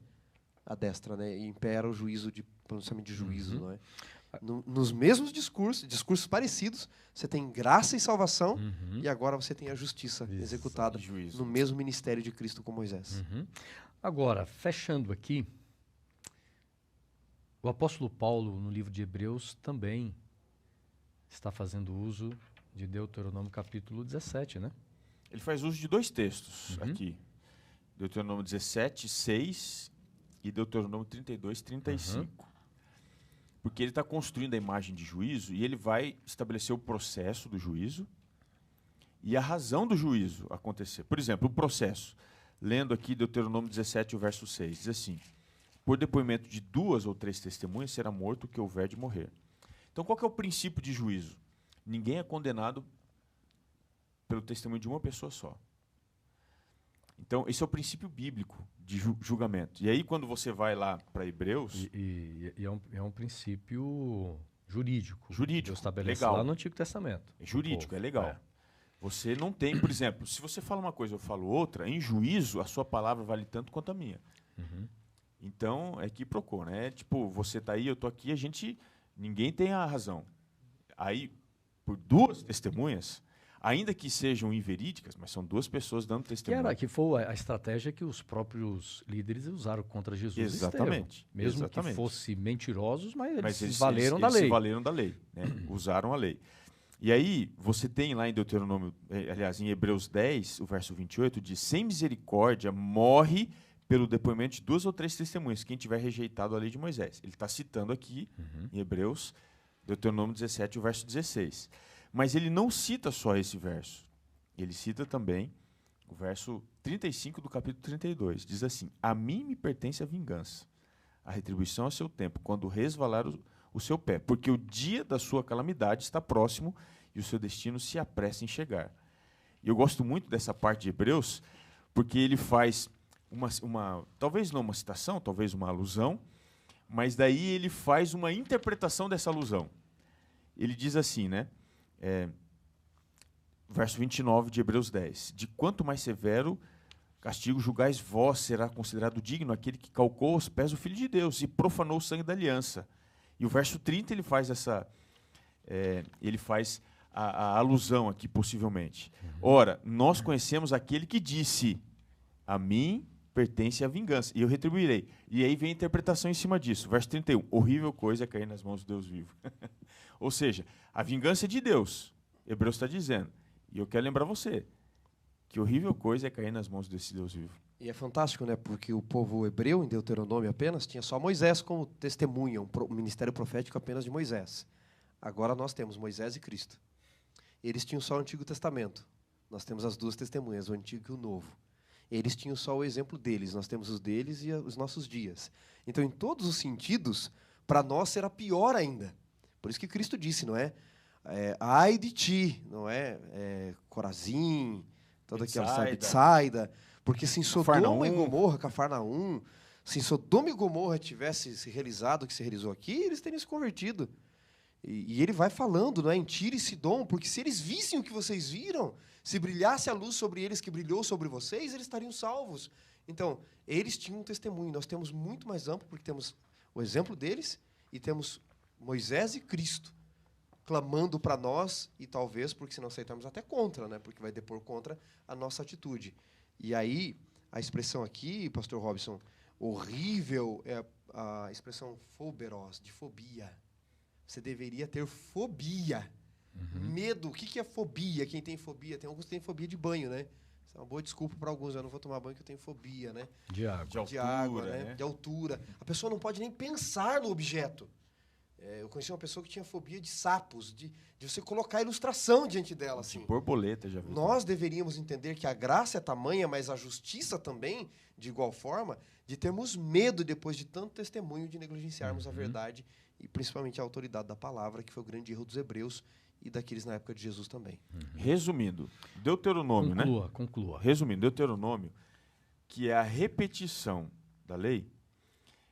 à destra, né? E em pé era o juízo, pronunciamento de juízo, não é? Nos mesmos discursos parecidos, você tem graça e salvação, e agora você tem a justiça executada no mesmo ministério de Cristo com Moisés. Agora, fechando aqui, o apóstolo Paulo, no livro de Hebreus, também está fazendo uso de Deuteronômio capítulo 17, né? Ele faz uso de 2 textos aqui. Deuteronômio 17, 6 e Deuteronômio 32, 35. Porque ele está construindo a imagem de juízo e ele vai estabelecer o processo do juízo e a razão do juízo acontecer. Por exemplo, o processo. Lendo aqui Deuteronômio 17, o verso 6, diz assim: por depoimento de 2 ou 3 testemunhas será morto o que houver de morrer. Então, qual que é o princípio de juízo? Ninguém é condenado pelo testemunho de uma pessoa só. Então, esse é o princípio bíblico de julgamento. E aí, quando você vai lá para Hebreus... É um princípio Jurídico. Jurídico. Deus estabelece legal. lá no Antigo Testamento. Jurídico, é legal. Você não tem, por exemplo, se você fala uma coisa, eu falo outra, em juízo, a sua palavra vale tanto quanto a minha. Então, é quiprocó, né? Tipo, você tá aí, eu tô aqui, ninguém tem a razão. Aí, por duas testemunhas, ainda que sejam inverídicas, mas são duas pessoas dando testemunho. Que foi a estratégia que os próprios líderes usaram contra Jesus. Exatamente. Mesmo exatamente. que fossem mentirosos, mas eles se eles valeram da lei. Se valeram da lei, né? Usaram a lei. E aí, você tem lá em Deuteronômio, aliás, em Hebreus 10, o verso 28, diz: sem misericórdia morre pelo depoimento de 2 ou 3 testemunhas, quem tiver rejeitado a lei de Moisés. Ele está citando aqui, em Hebreus, Deuteronômio 17, o verso 16. Mas ele não cita só esse verso. Ele cita também o verso 35 do capítulo 32. Diz assim: a mim me pertence a vingança, a retribuição a seu tempo, quando resvalar o seu pé, porque o dia da sua calamidade está próximo e o seu destino se apressa em chegar. E eu gosto muito dessa parte de Hebreus, porque ele faz talvez não uma citação, talvez uma alusão, mas daí ele faz uma interpretação dessa alusão. Ele diz assim, né? Verso 29 de Hebreus 10. De quanto mais severo castigo julgais vós, será considerado digno aquele que calcou aos pés o Filho de Deus e profanou o sangue da aliança. E o verso 30 ele faz a alusão aqui, possivelmente. Ora, nós conhecemos aquele que disse: a mim pertence a vingança, e eu retribuirei. E aí vem a interpretação em cima disso. Verso 31. Horrível coisa é cair nas mãos do Deus vivo. Ou seja, a vingança é de Deus. Hebreus está dizendo. E eu quero lembrar você que horrível coisa é cair nas mãos desse Deus vivo. E é fantástico, né? Porque o povo hebreu, em Deuteronômio apenas, tinha só Moisés como testemunha, um ministério profético apenas de Moisés. Agora nós temos Moisés e Cristo. Eles tinham só o Antigo Testamento. Nós temos as duas testemunhas, o Antigo e o Novo. Eles tinham só o exemplo deles, nós temos os deles e os nossos dias. Então, em todos os sentidos, para nós será pior ainda. Por isso que Cristo disse, não é? Ai de ti, não é? Corazim, toda aquela Betsaida. Porque se em Sodoma e Gomorra, Cafarnaum, se em Sodoma e Gomorra tivesse se realizado o que se realizou aqui, eles teriam se convertido. E ele vai falando, não é? Em Tiro e Sidom, porque se eles vissem o que vocês viram, se brilhasse a luz sobre eles que brilhou sobre vocês, eles estariam salvos. Então, eles tinham um testemunho. Nós temos muito mais amplo, porque temos o exemplo deles e temos Moisés e Cristo clamando para nós, e talvez, porque se não aceitarmos, até contra, né? Porque vai depor contra a nossa atitude. E aí, a expressão aqui, pastor Robson, horrível, é a expressão foberos, de fobia. Você deveria ter fobia. Medo. O que é fobia? Quem tem fobia? Tem alguns que têm fobia de banho, né? Isso é uma boa desculpa para alguns. Eu não vou tomar banho porque eu tenho fobia, né? De água. De água, né? De altura. A pessoa não pode nem pensar no objeto. Eu conheci uma pessoa que tinha fobia de sapos, de você colocar a ilustração diante dela. Assim. De borboleta, já viu? Nós deveríamos entender que a graça é tamanha, mas a justiça também, de igual forma, de termos medo depois de tanto testemunho de negligenciarmos a verdade e principalmente a autoridade da palavra, que foi o grande erro dos hebreus e daqueles na época de Jesus também. Resumindo, Deuteronômio, Conclua. Resumindo, Deuteronômio, que é a repetição da lei,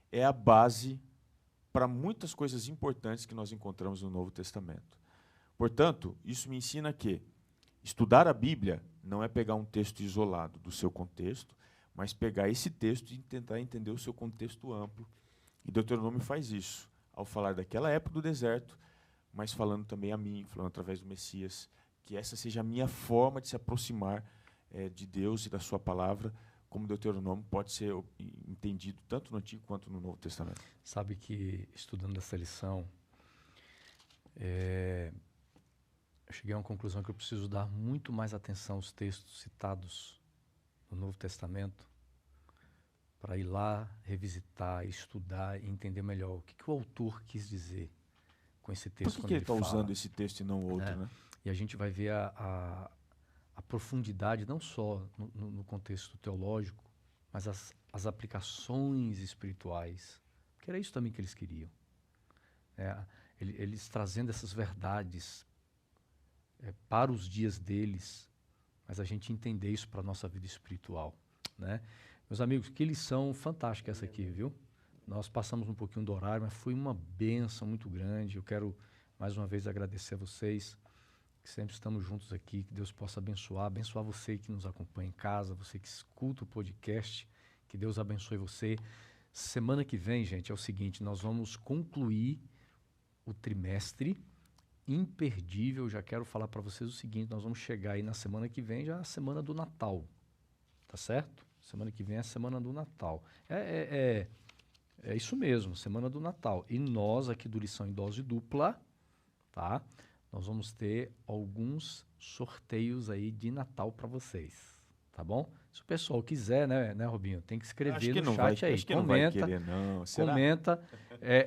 é a base para muitas coisas importantes que nós encontramos no Novo Testamento. Portanto, isso me ensina que estudar a Bíblia não é pegar um texto isolado do seu contexto, mas pegar esse texto e tentar entender o seu contexto amplo. E Deuteronômio faz isso, ao falar daquela época do deserto, mas falando também a mim, falando através do Messias, que essa seja a minha forma de se aproximar de Deus e da sua palavra, como Deuteronômio pode ser entendido tanto no Antigo quanto no Novo Testamento. Sabe que, estudando essa lição, eu cheguei a uma conclusão que eu preciso dar muito mais atenção aos textos citados no Novo Testamento para ir lá, revisitar, estudar e entender melhor o que o autor quis dizer com esse texto. Por que ele está usando esse texto e não outro, né? E a gente vai ver a profundidade, não só no contexto teológico, mas as aplicações espirituais, que era isso também que eles queriam. Eles trazendo essas verdades para os dias deles, mas a gente entender isso para a nossa vida espiritual, né? Meus amigos, que lição fantástica essa aqui, viu? Nós passamos um pouquinho do horário, mas foi uma bênção muito grande. Eu quero, mais uma vez, agradecer a vocês, que sempre estamos juntos aqui, que Deus possa abençoar você que nos acompanha em casa, você que escuta o podcast, que Deus abençoe você. Semana que vem, gente, é o seguinte, nós vamos concluir o trimestre imperdível. Já quero falar para vocês o seguinte, nós vamos chegar aí na semana que vem, já a semana do Natal, tá certo? Semana que vem é a semana do Natal. É isso mesmo, semana do Natal. E nós aqui do Lição em Dose Dupla, tá? Nós vamos ter alguns sorteios aí de Natal para vocês, tá bom? Se o pessoal quiser, né, Robinho, tem que escrever no chat aí. Acho que não vai querer, não. Será? Comenta,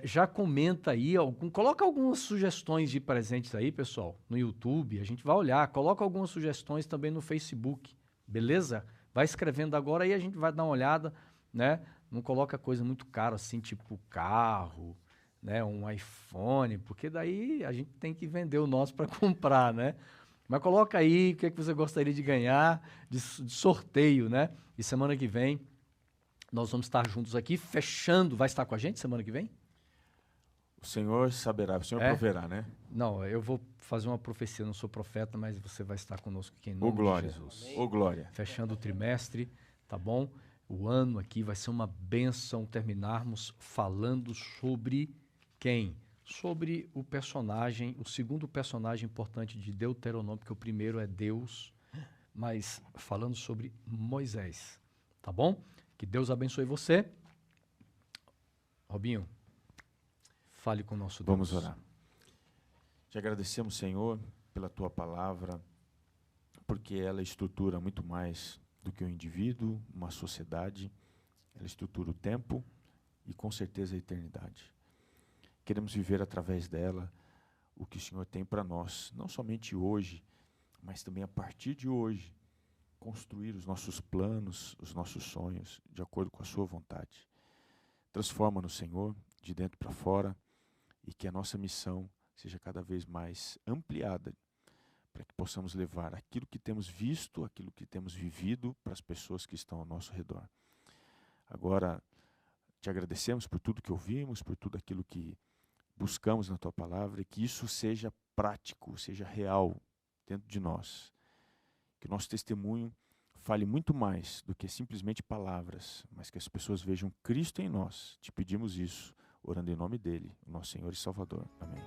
já comenta aí, coloca algumas sugestões de presentes aí, pessoal, no YouTube, a gente vai olhar. Coloca algumas sugestões também no Facebook, beleza? Vai escrevendo agora aí, a gente vai dar uma olhada, né? Não coloca coisa muito cara assim, tipo carro, né, um iPhone, porque daí a gente tem que vender o nosso para comprar, né? Mas coloca aí o que você gostaria de ganhar de sorteio, né? E semana que vem nós vamos estar juntos aqui, fechando. Vai estar com a gente semana que vem? O Senhor saberá, o Senhor proverá, né? Não, eu vou fazer uma profecia, não sou profeta, mas você vai estar conosco aqui em nome de Jesus. Ô glória. Fechando o trimestre, tá bom? O ano aqui vai ser uma bênção terminarmos falando sobre quem? Sobre o personagem, o segundo personagem importante de Deuteronômio, porque o primeiro é Deus, mas falando sobre Moisés, tá bom? Que Deus abençoe você. Robinho, fale com o nosso Deus. Vamos orar. Te agradecemos, Senhor, pela Tua palavra, porque ela estrutura muito mais do que um indivíduo, uma sociedade. Ela estrutura o tempo e, com certeza, a eternidade. Queremos viver através dela o que o Senhor tem para nós, não somente hoje, mas também a partir de hoje, construir os nossos planos, os nossos sonhos, de acordo com a sua vontade. Transforma-nos, Senhor, de dentro para fora, e que a nossa missão seja cada vez mais ampliada, para que possamos levar aquilo que temos visto, aquilo que temos vivido, para as pessoas que estão ao nosso redor. Agora, te agradecemos por tudo que ouvimos, por tudo aquilo que buscamos na Tua palavra, e que isso seja prático, seja real dentro de nós. Que o nosso testemunho fale muito mais do que simplesmente palavras, mas que as pessoas vejam Cristo em nós. Te pedimos isso, orando em nome dele, o nosso Senhor e Salvador. Amém.